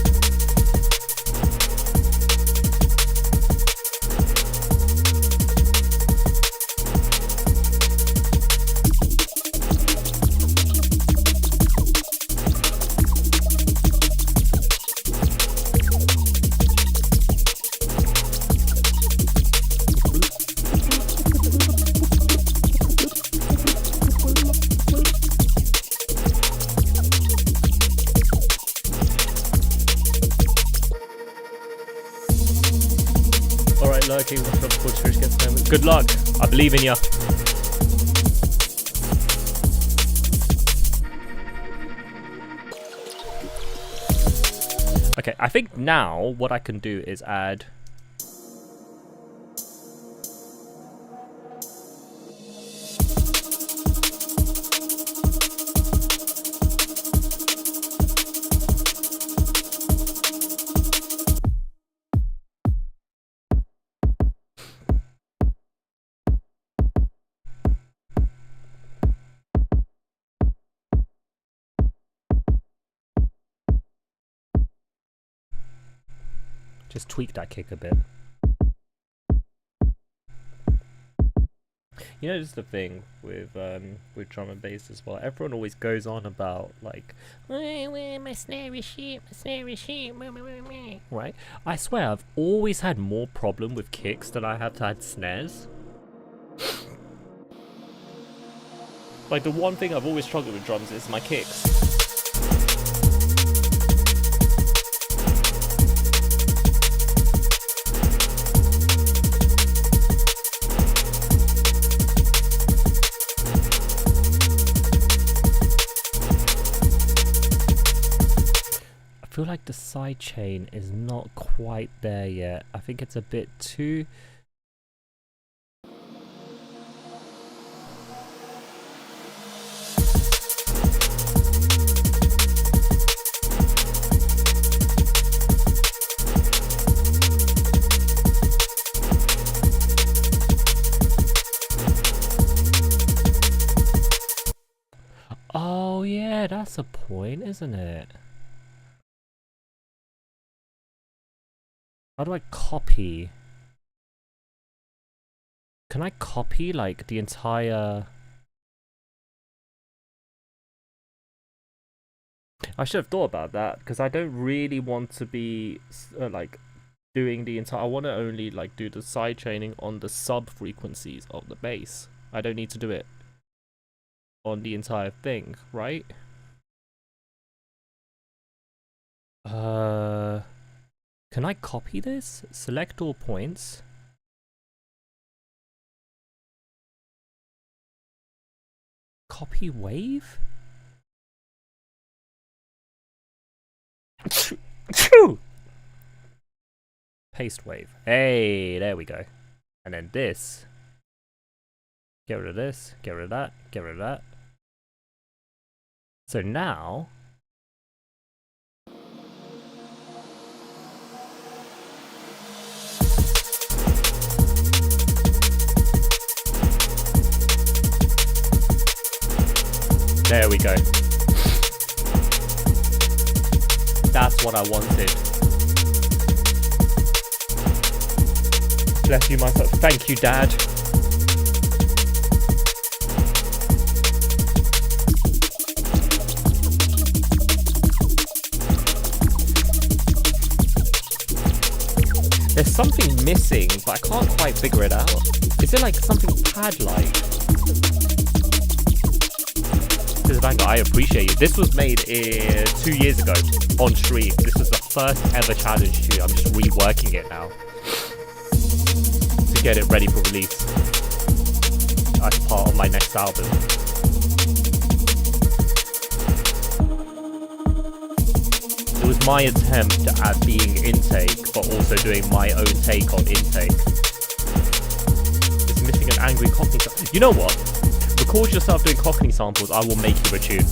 Lurking, watch out before Trish gets them. Good luck. I believe in you. Okay, I think now what I can do is add. Just tweak that kick a bit. You know, just the thing with drum and bass as well. Everyone always goes on about like, my snare is shit, my snare is shit, right? I swear I've always had more problem with kicks than I have had snares. Like, the one thing I've always struggled with drums is my kicks. I feel like the side chain is not quite there yet. I think it's a bit too... Oh yeah, that's a point, isn't it? How do I copy? Can I copy like the entire... I should have thought about that, because I don't really want to be like doing the entire... I want to only like do the side chaining on the sub frequencies of the bass. I don't need to do it on the entire thing, right? Can I copy this? Select all points. Copy wave? Paste wave. Hey, there we go. And then this. Get rid of this, get rid of that, get rid of that. So now... There we go. That's what I wanted. Bless you, myself. Thank you, Dad. There's something missing, but I can't quite figure it out. Is it like something pad-like? Because banger. I appreciate you. This was made 2 years ago on stream. This was the first ever challenge tune. I'm just reworking it now to get it ready for release as part of my next album. It was my attempt at being Intake, but also doing my own take on Intake. It's missing an angry Cockney sample. You know what? Record yourself doing Cockney samples, I will make you a tune.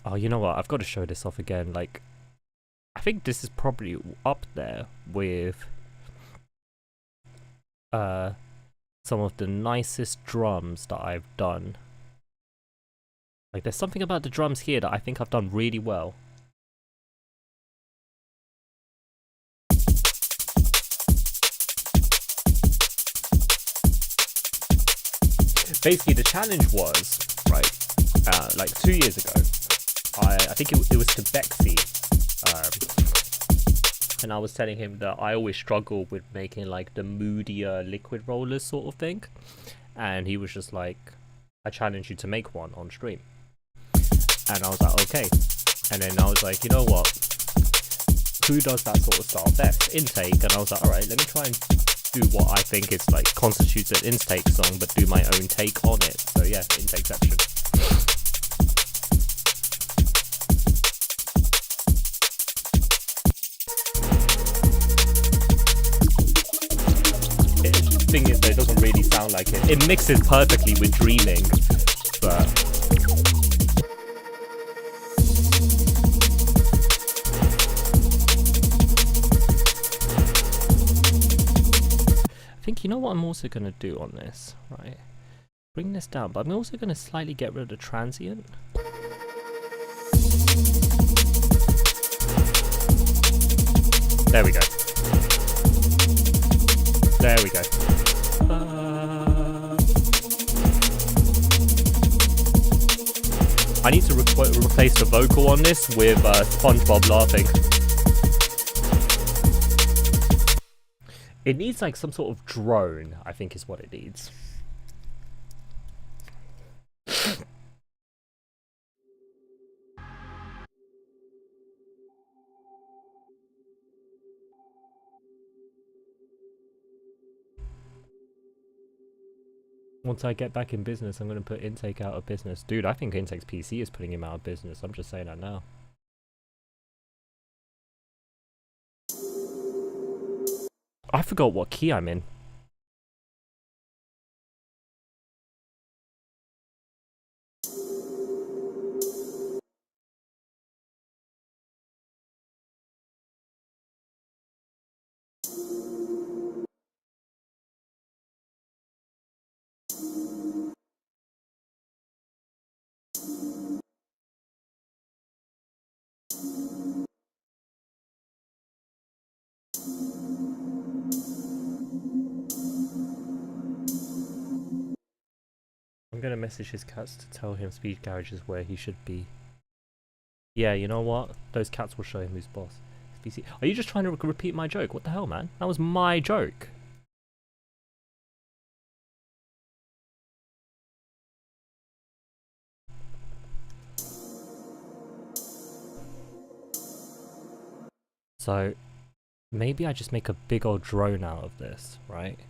Oh, you know what? I've got to show this off again. Like, I think this is probably up there with some of the nicest drums that I've done. Like, there's something about the drums here that I think I've done really well. Basically, the challenge was, right, like 2 years ago, I think it was to Bexy, and I was telling him that I always struggle with making like the moodier liquid rollers sort of thing, and he was just like, I challenge you to make one on stream. And I was like, okay. And then I was like, you know what, who does that sort of style best? Intake. And I was like, alright, let me try and do what I think is like constitutes an Intake song, but do my own take on it. So yeah, Intakeception. Thing is that it doesn't really sound like it. It mixes perfectly with Dreaming, but I think, you know what I'm also gonna do on this, right? Bring this down, but I'm also gonna slightly get rid of the transient. There we go. There we go. I need to replace the vocal on this with SpongeBob laughing. It needs like some sort of drone, I think is what it needs. Once I get back in business, I'm going to put Intake out of business. Dude, I think Intake's PC is putting him out of business. I'm just saying that now. I forgot what key I'm in. I'm gonna message his cats to tell him Speed Garage is where he should be. Yeah, you know what? Those cats will show him who's boss. Are you just trying to repeat my joke? What the hell, man? That was my joke. So, maybe I just make a big old drone out of this, right?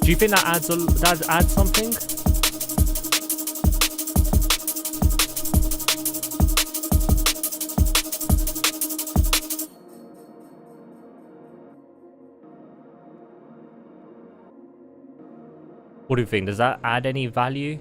Do you think that adds something? What do you think? Does that add any value?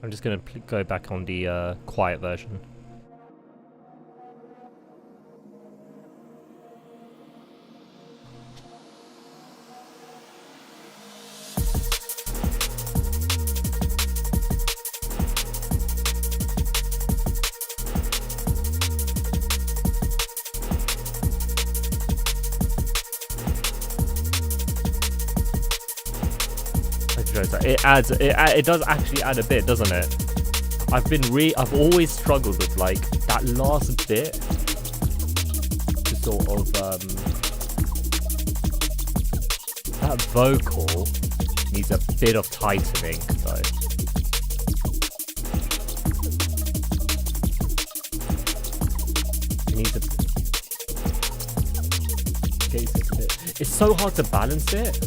I'm just gonna go back on the quiet version. It does actually add a bit, doesn't it? I've always struggled with like that last bit to sort of that vocal needs a bit of tightening though. It needs a bit. It's so hard to balance it.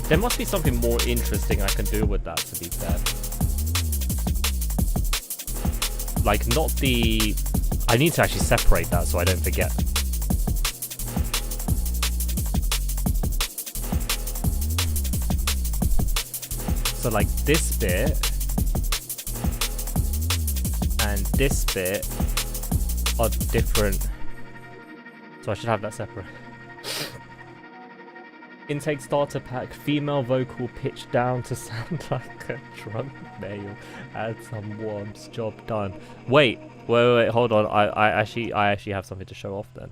There must be something more interesting I can do with that, to be fair. Like, not the... I need to actually separate that so I don't forget. So, like, this bit and this bit are different. So I should have that separate. Intake starter pack, female vocal pitched down to sound like a drunk male. Add some warmth, job done. Wait, hold on. I actually have something to show off then.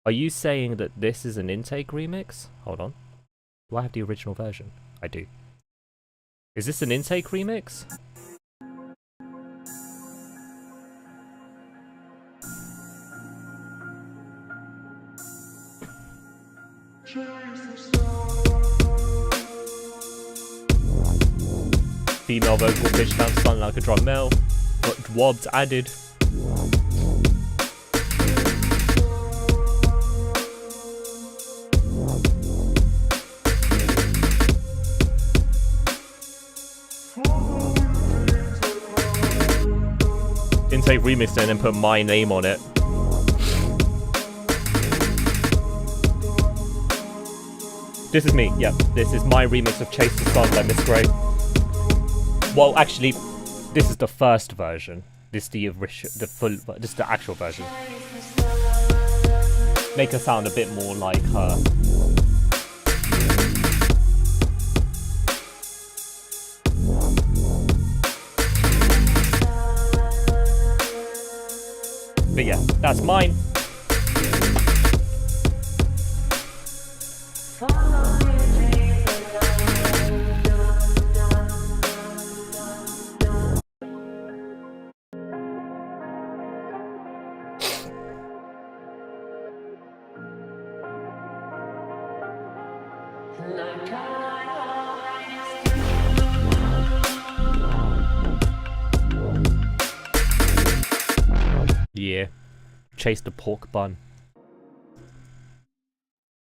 Are you saying that this is an intake remix? Hold on. Do I have the original version? I do. Is this an intake remix? Female vocal pitch down to sound like a drum male. Wobs added. Intake remixed it and then put my name on it. This is me, yeah. This is my remix of Chase the Sun by Miss Gray. Well, actually, this is the first version. This is this is the actual version. Make her sound a bit more like her. But yeah, that's mine. Yeah. Chase the pork bun.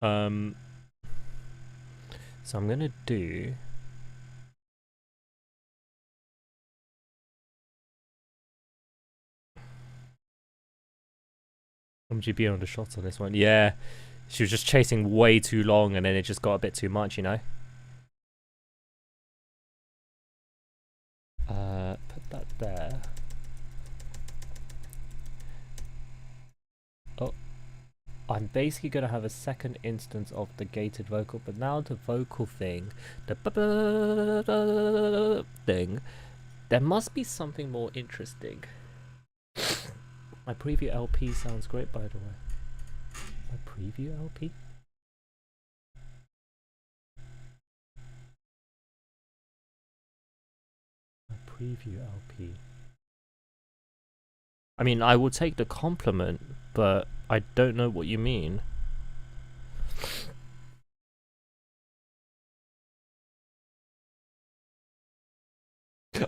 So I'm gonna do MGB on the shots on this one. Yeah. She was just chasing way too long and then it just got a bit too much, you know? Put that there. Oh. I'm basically going to have a second instance of the gated vocal, but now the vocal thing, the thing, there must be something more interesting. My preview LP sounds great, by the way. My preview LP? preview LP. I mean, I will take the compliment, but I don't know what you mean.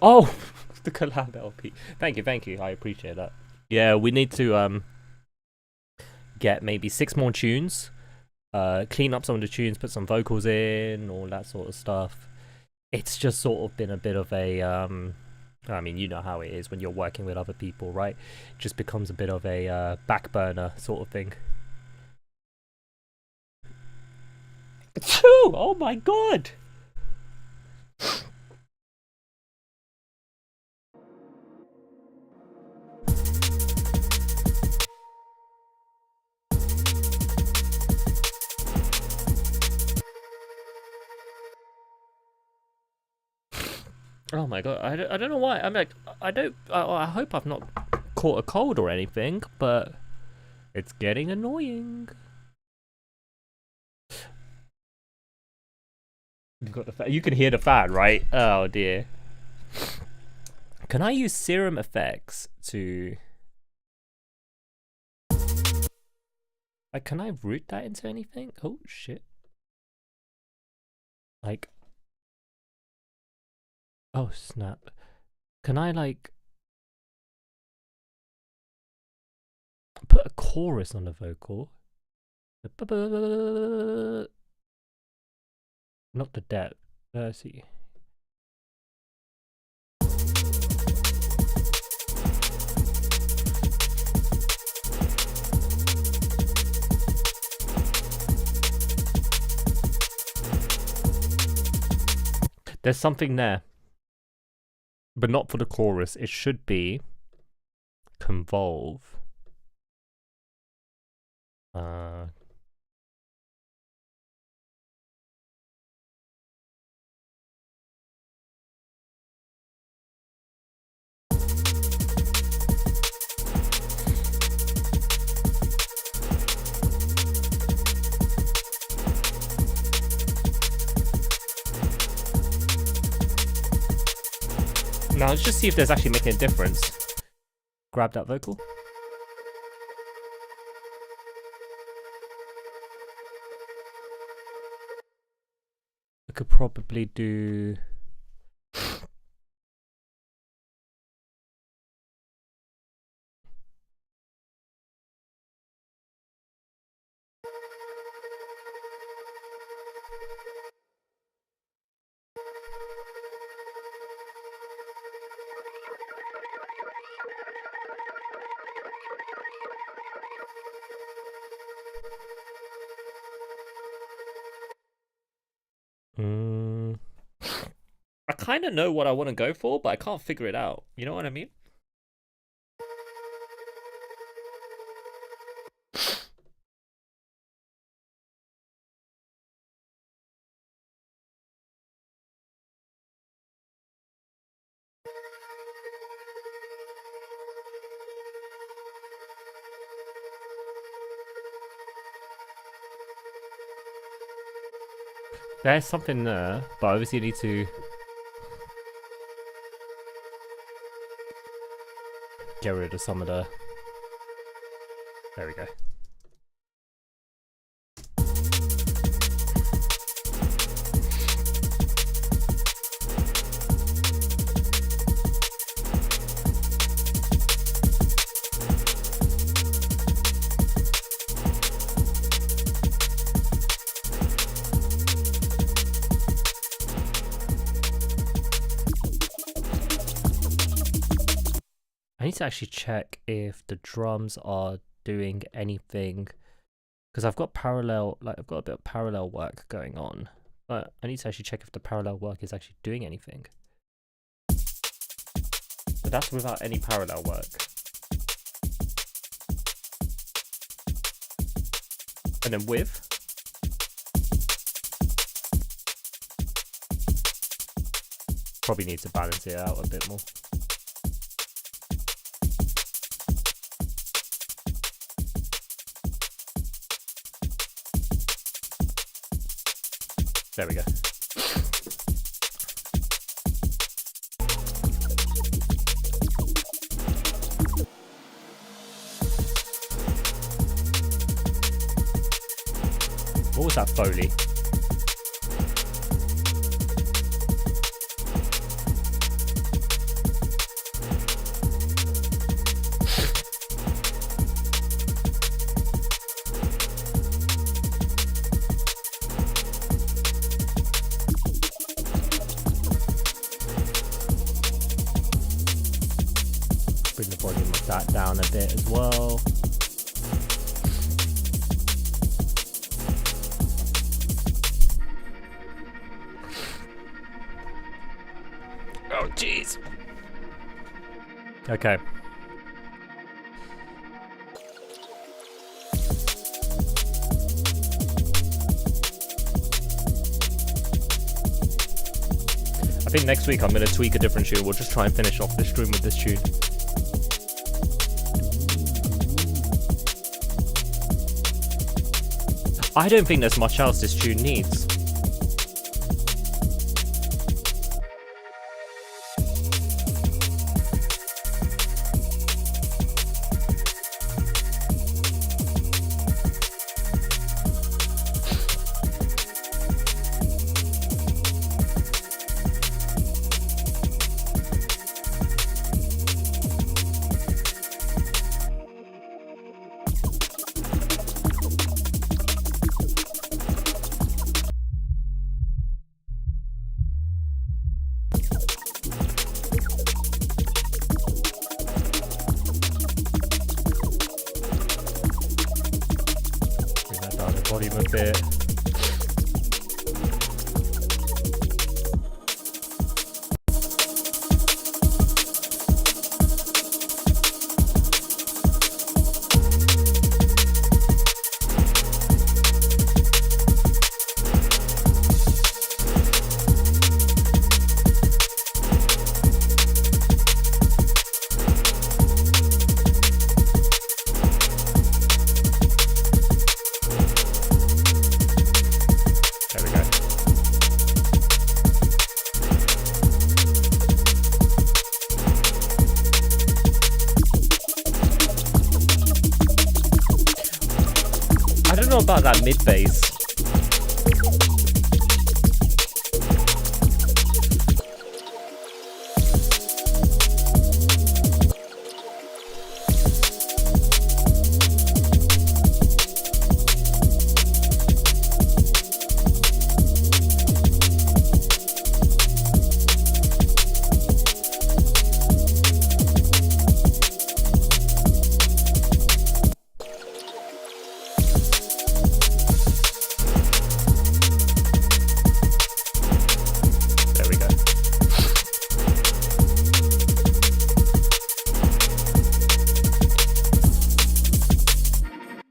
Oh, the collab LP. Thank you. I appreciate that. Yeah, we need to get maybe 6 more tunes, clean up some of the tunes, put some vocals in, all that sort of stuff. It's just sort of been a bit of a I mean, you know how it is when you're working with other people, right? It just becomes a bit of a back burner sort of thing. Oh my god! Oh my god, I don't know why. I'm like, I hope I've not caught a cold or anything, but it's getting annoying. You've got the you can hear the fan, right? Oh dear. Can I use serum effects to... can I route that into anything? Oh shit. Like... Oh snap. Can I like... put a chorus on the vocal? Not the depth. Let's see. There's something there, but not for the chorus. It should be convolve. Now let's just see if there's actually making a difference. Grab that vocal. I could probably do... I kind of know what I want to go for, but I can't figure it out. You know what I mean? There's something there, but obviously you need to get rid of some of the... There we go. I need to actually check if the drums are doing anything, because I've got parallel, like I've got a bit of parallel work going on, but I need to actually check if the parallel work is actually doing anything. But that's without any parallel work. And then with. Probably need to balance it out a bit more. There we go. What was that Foley? Bring the volume of that down a bit as well. Oh, jeez. Okay. I think next week I'm going to tweak a different tune. We'll just try and finish off the stream with this tune. I don't think there's much else this tune needs. Volume a bit. About that mid bass.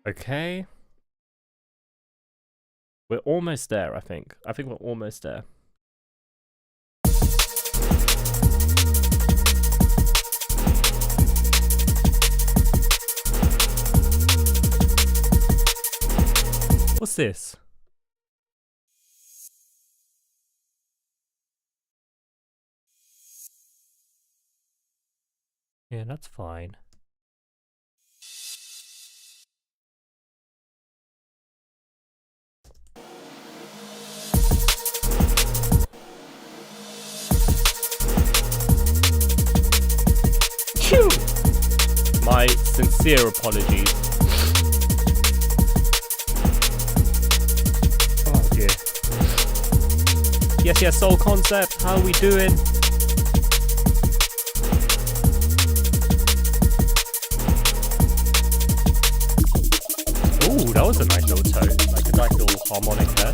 Okay. We're almost there, I think. I think we're almost there. What's this? Yeah, that's fine. My sincere apologies. Oh dear. Yes, Soul Concept, how are we doing? Ooh, that was a nice little tone, like a nice little harmonic there.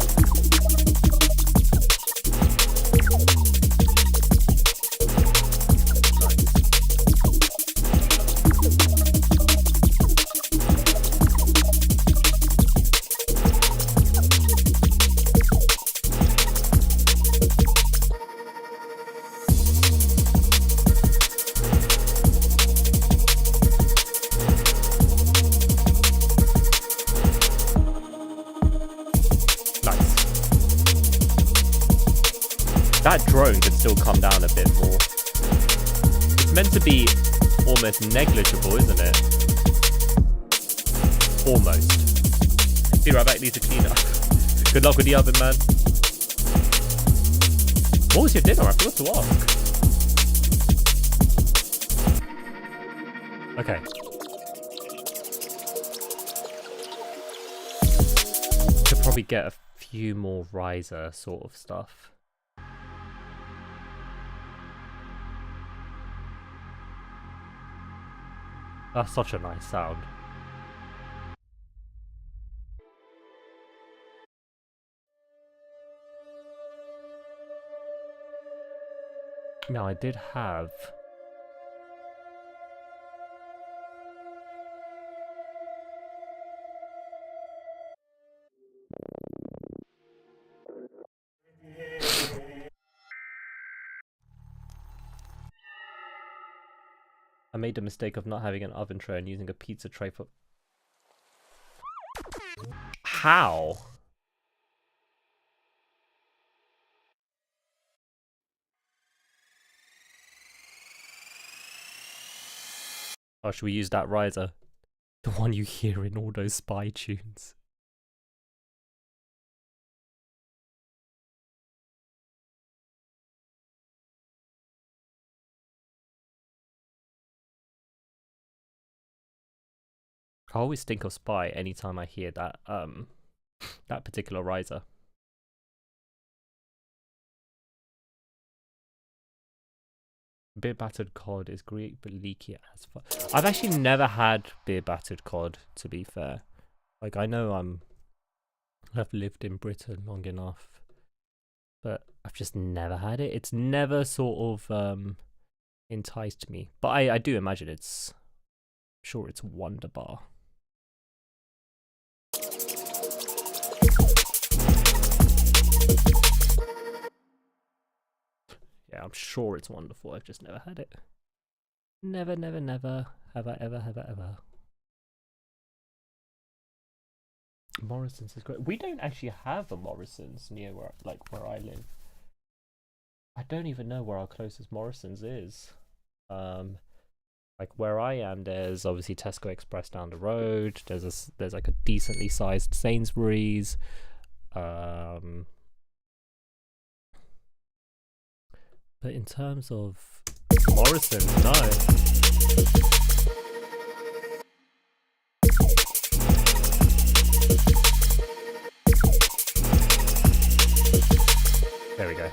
That drone could still come down a bit more. It's meant to be almost negligible, isn't it? Almost. Be right back, need to clean up. Good luck with the oven, man. What was your dinner? I forgot to ask. Okay. Should probably get a few more riser sort of stuff. That's such a nice sound. Now, I did have... I made the mistake of not having an oven tray and using a pizza tray for... How? Oh, should we use that riser? The one you hear in all those spy tunes. I always think of Spy anytime I hear that that particular riser. Beer battered cod is great but leaky as fuck. I've actually never had beer battered cod, to be fair. Like, I know I've lived in Britain long enough, but I've just never had it. It's never sort of enticed me. But I do imagine it's... sure it's wonderbar. Yeah, I'm sure it's wonderful. I've just never had it. Never, never, never have I ever. Morrison's is great. We don't actually have a Morrison's near where I live. I don't even know where our closest Morrison's is. Like where I am, there's obviously Tesco Express down the road. There's like a decently sized Sainsbury's. But in terms of Morrison's, no. There we go.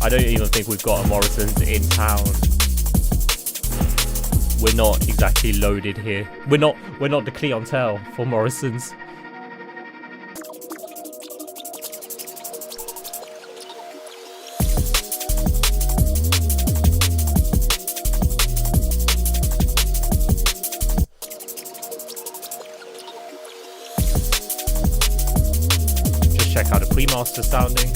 I don't even think we've got a Morrison's in town. We're not exactly loaded here. We're not the clientele for Morrison's. Just check how the pre-master's sounding.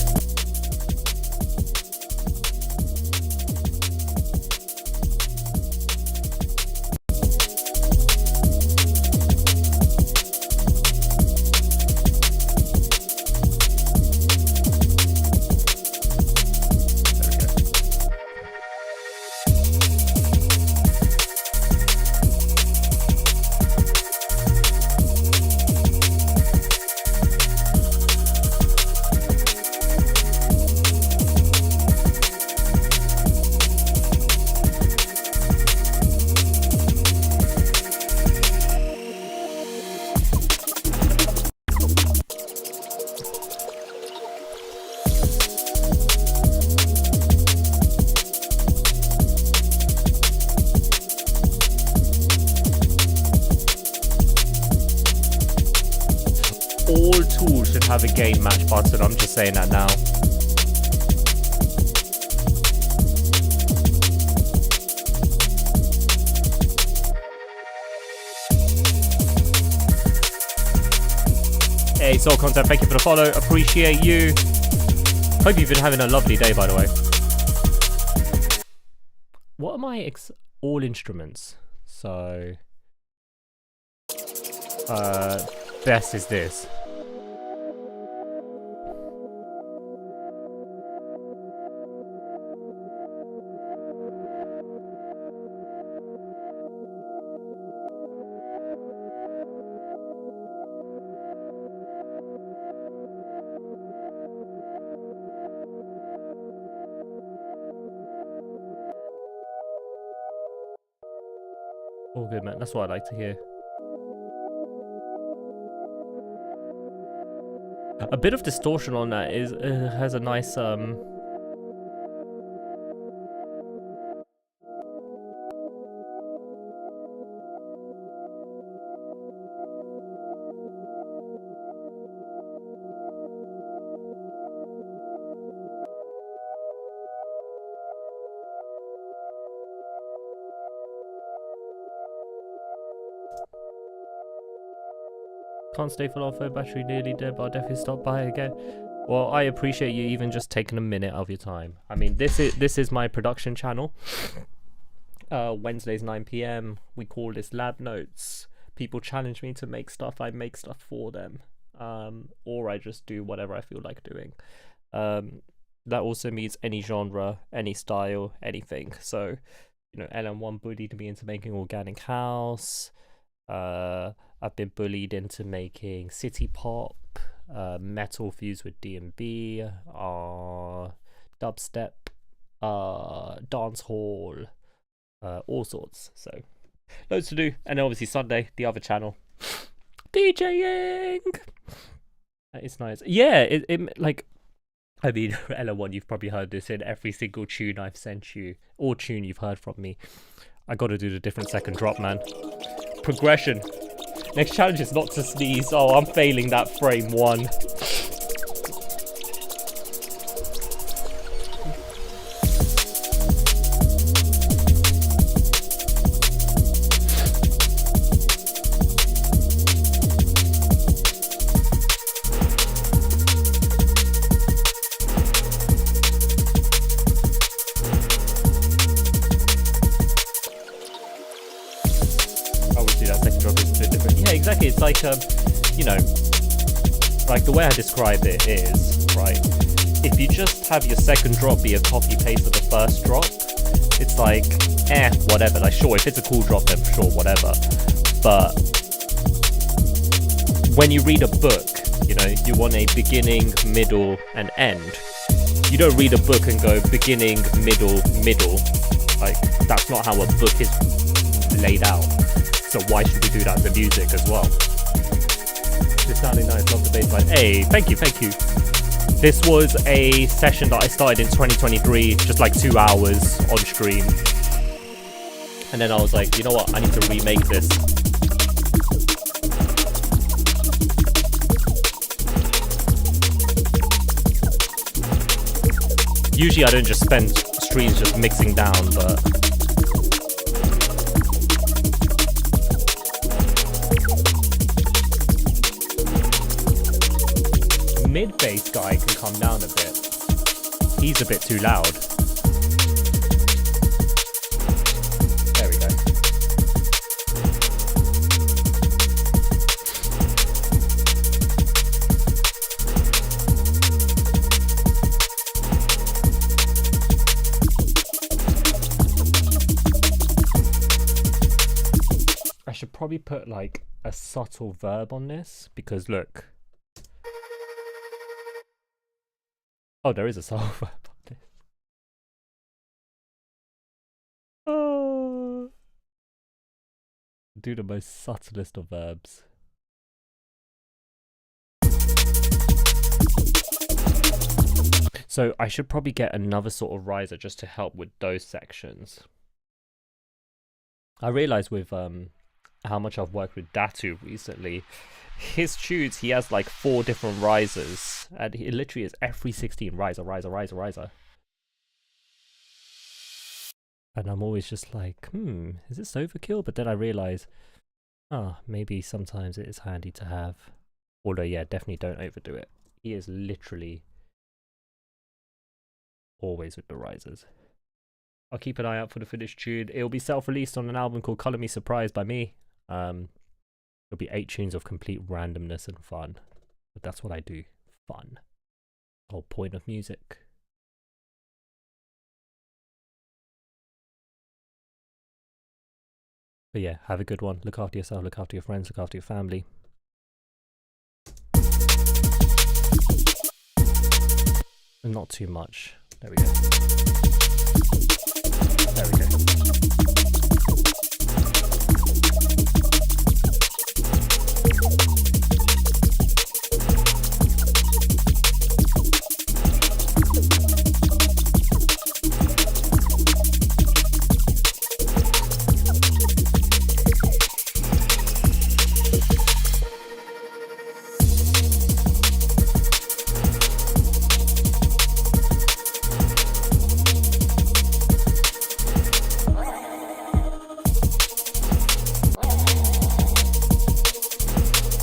Have a game match button, I'm just saying that now. Hey, Soul Content, thank you for the follow. Appreciate you. Hope you've been having a lovely day, by the way. What are my all instruments? So, best is this. All good, man. That's what I like to hear. A bit of distortion on that is has a nice can't stay full off, battery nearly dead, but I'll definitely stop by again. Well, I appreciate you even just taking a minute of your time. I mean, this is my production channel. Wednesdays 9 p.m. We call this Lab Notes. People challenge me to make stuff. I make stuff for them, or I just do whatever I feel like doing. That also means any genre, any style, anything. So, you know, LM1 bullied me into making organic house. I've been bullied into making city pop, metal fused with DNB, dubstep, dance hall, all sorts. So loads to do. And then obviously Sunday, the other channel, DJing. It's nice. Yeah, it like, I mean, LM1, you've probably heard this in every single tune I've sent you, or tune you've heard from me. I got to do the different second drop, man. Progression. Next challenge is not to sneeze. Oh, I'm failing that frame 1. Exactly, it's like, you know, like the way I describe it is, right, if you just have your second drop be a copy paste of the first drop, it's like, whatever, like sure, if it's a cool drop then sure, whatever, but when you read a book, you know, you want a beginning, middle, and end. You don't read a book and go beginning, middle, like, that's not how a book is laid out. So why should we do that to music as well? It's sounding nice, love the bass line. Hey, thank you. This was a session that I started in 2023, just like 2 hours on stream. And then I was like, you know what, I need to remake this. Usually I don't just spend streams just mixing down, but mid-bass guy can come down a bit. He's a bit too loud. There we go. I should probably put like a subtle verb on this because look. Oh, there is a subtle verb on this. Oh. Do the most subtlest of verbs. So I should probably get another sort of riser just to help with those sections. I realize with how much I've worked with Datu recently, his tunes, he has like 4 different risers, and it literally is every 16 riser. And I'm always just like, is this overkill? But then I realize, maybe sometimes it is handy to have Although, yeah, definitely don't overdo it. He is literally always with the risers. I'll keep an eye out for the finished tune. It'll be self-released on an album called Color Me Surprised by me. It'll be 8 tunes of complete randomness and fun. But that's what I do. Fun. The whole point of music. But yeah, have a good one. Look after yourself, look after your friends, look after your family. Not too much. There we go. There we go.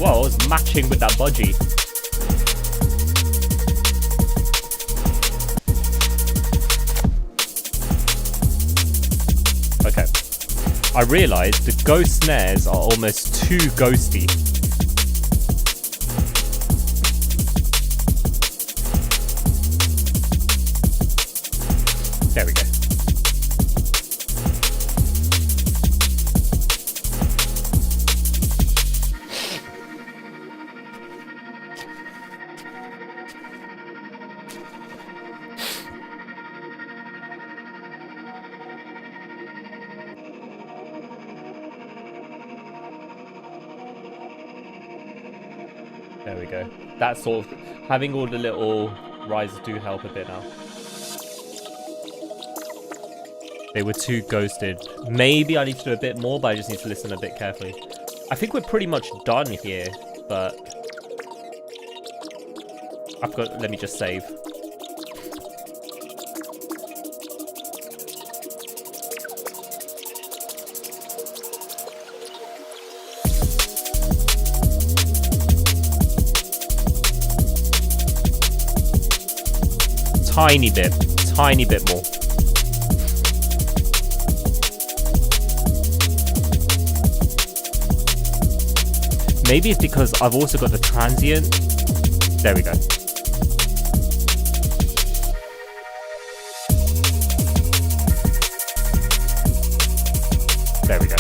Whoa, I was matching with that budgie. Okay. I realised the ghost snares are almost too ghosty. There we go. There we go. That sort of having all the little rises do help a bit now. They were too ghosted. Maybe I need to do a bit more, but I just need to listen a bit carefully. I think we're pretty much done here, but let me just save. Tiny bit more. Maybe it's because I've also got the transient. There we go. There we go.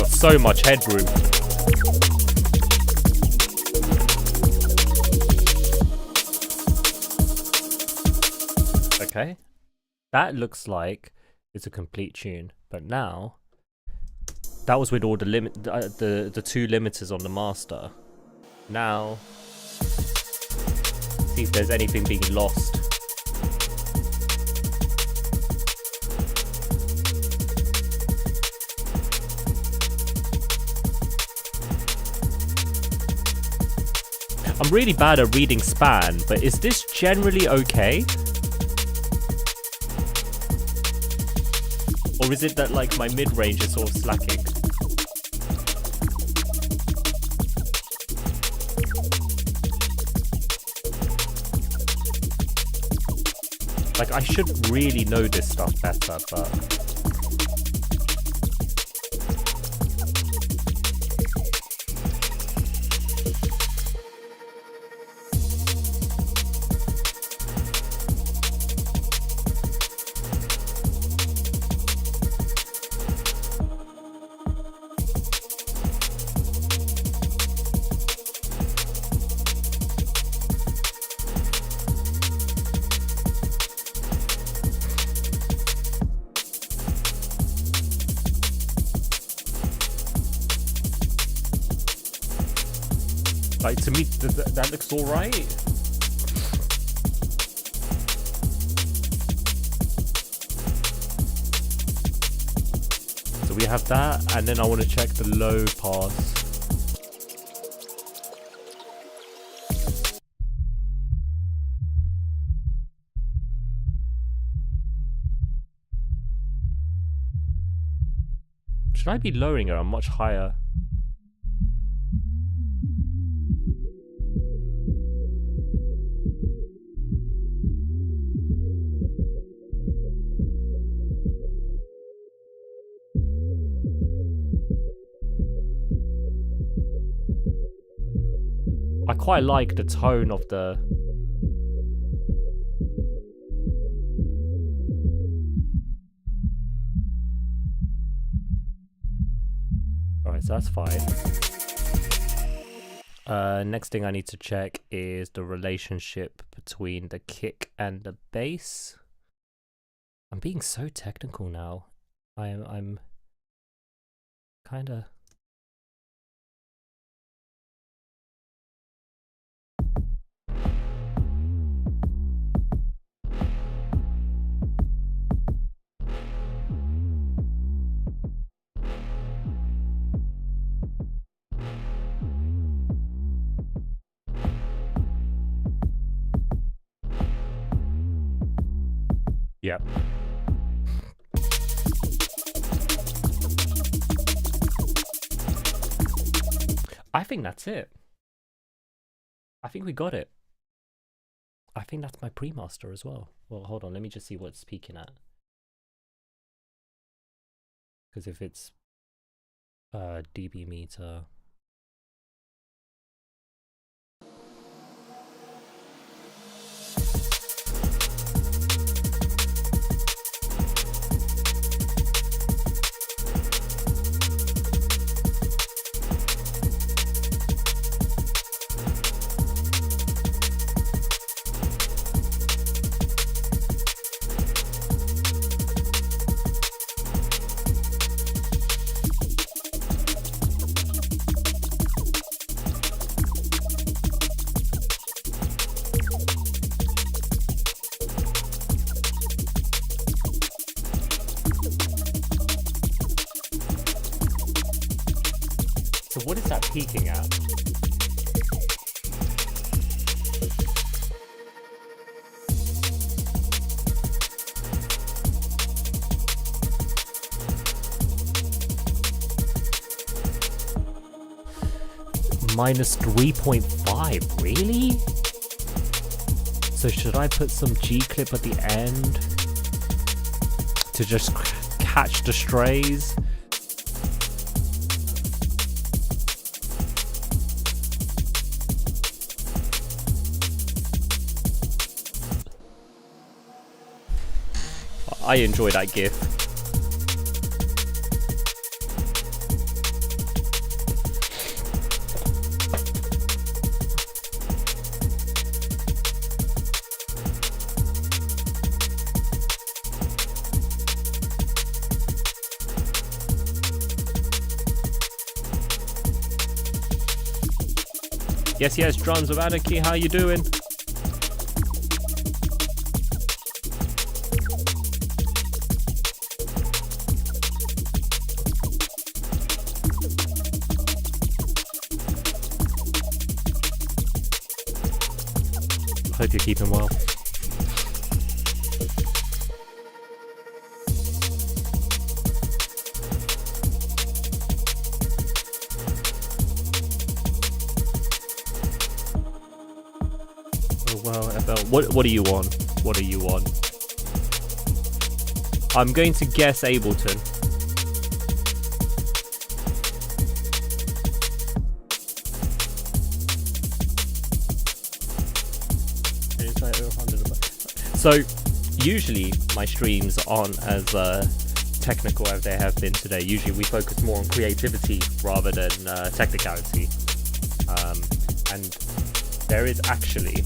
So much headroom. Okay, that looks like it's a complete tune. But now, that was with all the the 2 limiters on the master. Now, see if there's anything being lost. I'm really bad at reading span, but is this generally okay? Or is it that like my mid-range is sort of slacking? Like I should really know this stuff better, but... Like, to me, that looks alright. So we have that, and then I want to check the low pass. Should I be lowering her? I'm much higher. I quite like the tone of the... Alright, so that's fine. Next thing I need to check is the relationship between the kick and the bass. I'm being so technical now. I'm kind of... Yep. I think that's it. I think we got it. I think that's my pre-master as well. Well, hold on. Let me just see what it's peaking at. Because if it's dB meter... So what is that peaking at? Minus 3.5, really? So should I put some G clip at the end to just catch the strays? I enjoy that GIF. Yes, Drums of Anarchy, how you doing? Hope you're keeping well. Oh well, FL. What are you on? What are you on? I'm going to guess Ableton. So, usually my streams aren't as technical as they have been today. Usually we focus more on creativity rather than technicality. And there is actually...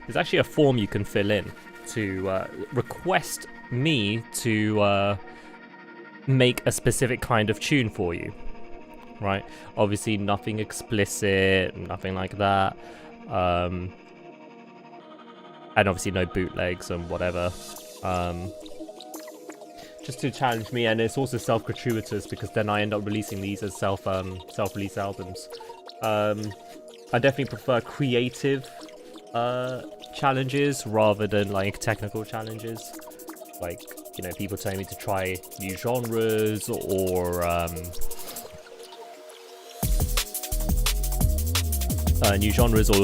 There's actually a form you can fill in to request me to make a specific kind of tune for you, right? Obviously nothing explicit, nothing like that, and obviously no bootlegs and whatever, just to challenge me. And it's also self-gratuitous, because then I end up releasing these as self-release albums. I definitely prefer creative challenges rather than like technical challenges, like, you know, people telling me to try new genres or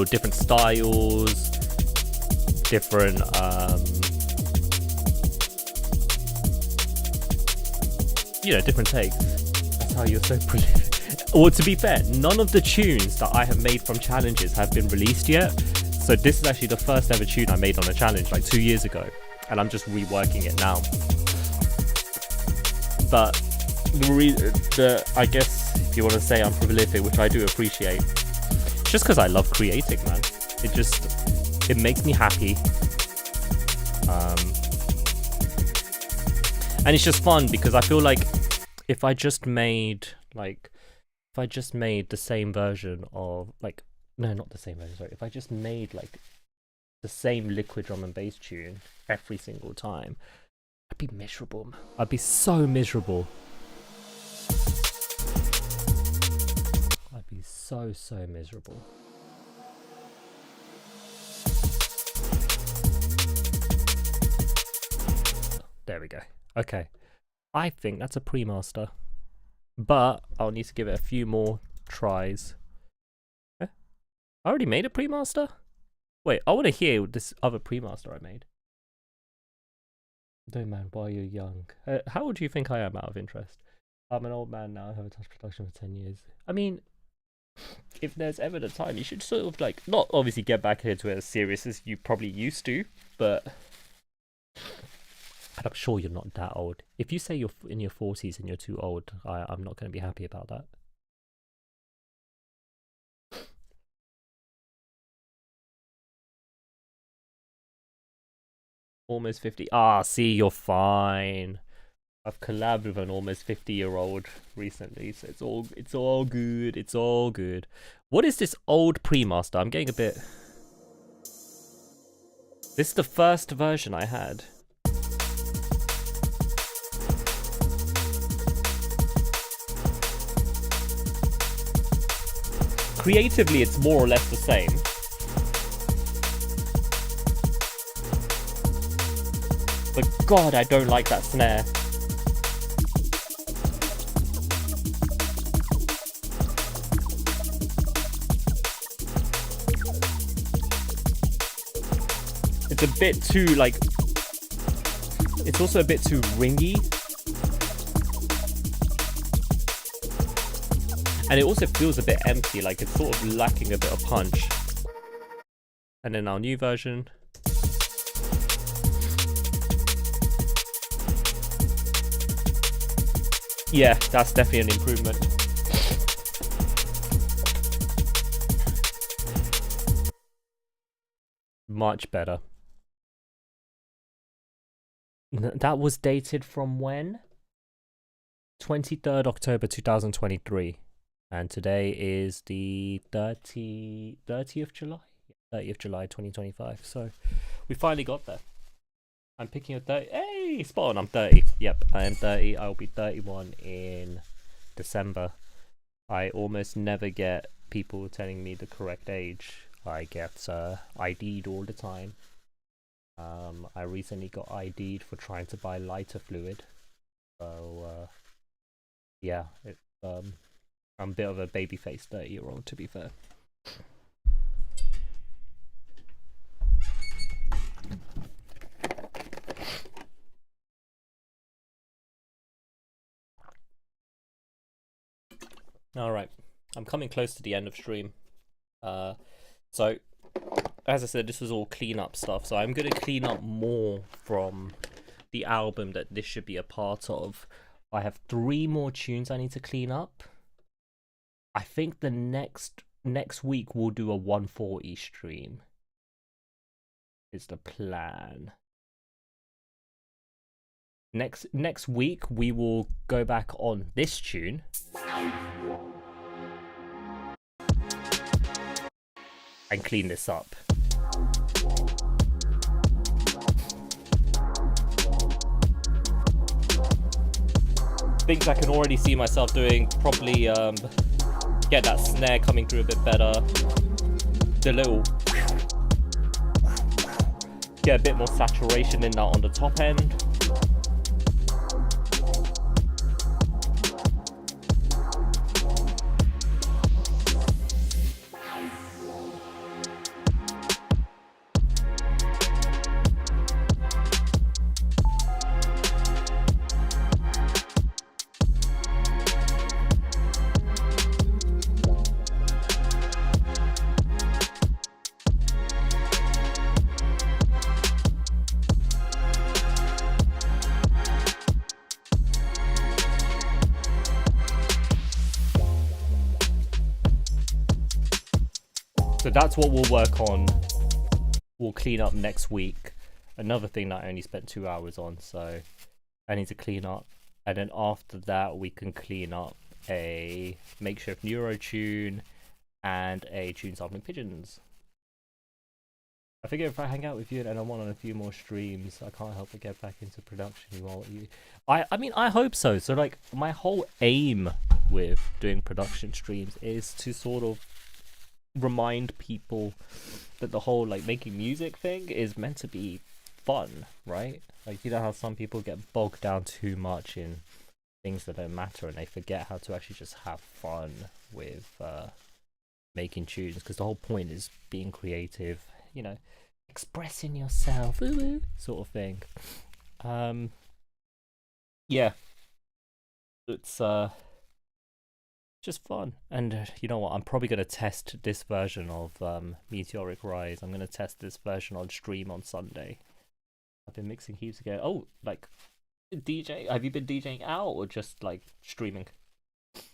different styles, different you know, different takes. That's how you're so prolific. Or to be fair, none of the tunes that I have made from challenges have been released yet. So this is actually the first ever tune I made on a challenge like 2 years ago, and I'm just reworking it now. But I guess if you want to say I'm prolific, which I do appreciate, just because I love creating, man. It makes me happy. And it's just fun, because I feel like if I just made the same version of, like, no, not the same version, sorry. If I just made like the same liquid drum and bass tune every single time, I'd be miserable. I'd be so miserable. I'd be so miserable. There we go. Okay. I think that's a pre-master, but I'll need to give it a few more tries. I already made a pre-master? Wait, I want to hear this other pre-master I made. Don't man, while you're young. How old do you think I am, out of interest? I'm an old man now. I haven't touched production for 10 years. I mean, if there's ever the time, you should sort of like, not obviously get back into it as serious as you probably used to, but I'm sure you're not that old. If you say you're in your 40s and you're too old, I'm not going to be happy about that. Almost 50. Ah, see, you're fine. I've collabed with an almost 50-year-old recently, so it's all good. It's all good. What is this old pre-master? I'm getting a bit. This is the first version I had. Creatively, it's more or less the same. But God, I don't like that snare. It's a bit too, like, it's also a bit too ringy. And it also feels a bit empty, like it's sort of lacking a bit of punch. And then our new version. Yeah, that's definitely an improvement. Much better. That was dated from when? 23rd October 2023. And today is the 30th July? 30th July 2025. So we finally got there. I'm picking a 30. Hey, spot on, I'm 30. Yep, I am 30. I'll be 31 in December. I almost never get people telling me the correct age. I get ID'd all the time. I recently got ID'd for trying to buy lighter fluid. So, yeah, I'm a bit of a babyface 30-year-old, to be fair. Alright, I'm coming close to the end of stream. So, as I said, this was all cleanup stuff, so I'm going to clean up more from the album that this should be a part of. I have 3 more tunes I need to clean up. I think the next week we'll do a 140 stream. Is the plan. Next week we will go back on this tune. And clean this up. Things I can already see myself doing, probably get that snare coming through a bit better. The little, get a bit more saturation in that on the top end. So that's what we'll work on. We'll clean up next week. Another thing that I only spent 2 hours on, so I need to clean up. And then after that, we can clean up a makeshift neuro tune and a tune sampling pigeons. I figure if I hang out with you and I want on a few more streams, I can't help but get back into production. I mean, I hope so. So like, my whole aim with doing production streams is to sort of remind people that the whole like making music thing is meant to be fun, right? Like, you know how some people get bogged down too much in things that don't matter and they forget how to actually just have fun with making tunes, because the whole point is being creative, you know, expressing yourself, sort of thing. Yeah, it's just fun. And you know what, I'm probably going to test this version of Meteoric Rise. I'm going to test this version on stream on Sunday. I've been mixing heaps again. Oh, like, DJ, have you been DJing out or just like streaming? That's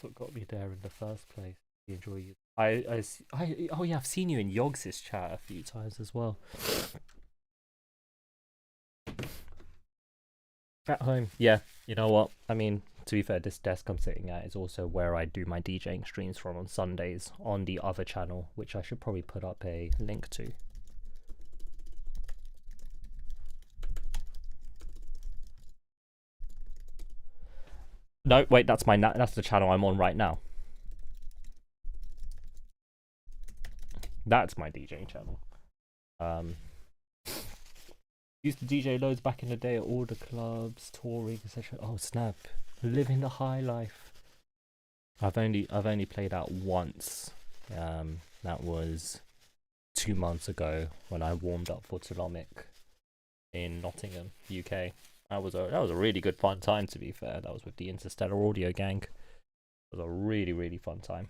what got me there in the first place. I enjoy you. Oh yeah, I've seen you in Yogs' chat a few times as well. At home, yeah. You know what? I mean, to be fair, this desk I'm sitting at is also where I do my DJing streams from on Sundays on the other channel, which I should probably put up a link to. No, wait, that's the channel I'm on right now. That's my DJing channel. Used to DJ loads back in the day at all the clubs, touring, etc. Oh snap! Living the high life. I've only played out once. That was 2 months ago when I warmed up for Telomic in Nottingham, UK. That was a really good fun time, to be fair. That was with the Interstellar Audio Gang. It was a really fun time.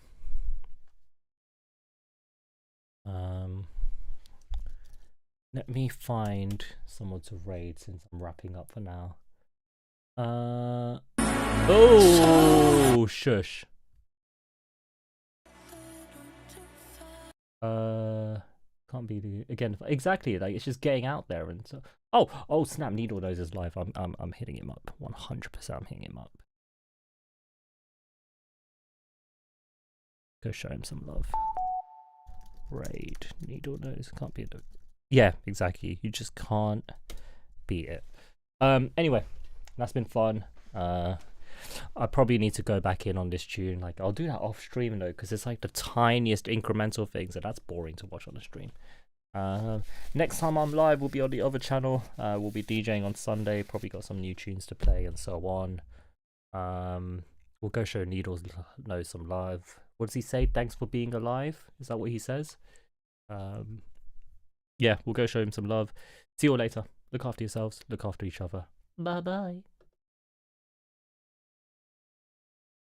Let me find someone to raid since I'm wrapping up for now. Oh, shush. Can't be the again. Exactly, like it's just getting out there and so. Oh, snap! Needle Nose is live. I'm hitting him up. 100%. I'm hitting him up. Go show him some love. Raid Needle Nose. Can't beat it. Yeah, exactly. You just can't beat it. Anyway, that's been fun. I probably need to go back in on this tune. Like, I'll do that off stream though, because it's like the tiniest incremental things, and that's boring to watch on the stream. Next time I'm live, we'll be on the other channel. We'll be DJing on Sunday. Probably got some new tunes to play and so on. We'll go show Needles Nose some love. What does he say? Thanks for being alive. Is that what he says? Yeah, we'll go show him some love. See you all later. Look after yourselves. Look after each other. Bye bye.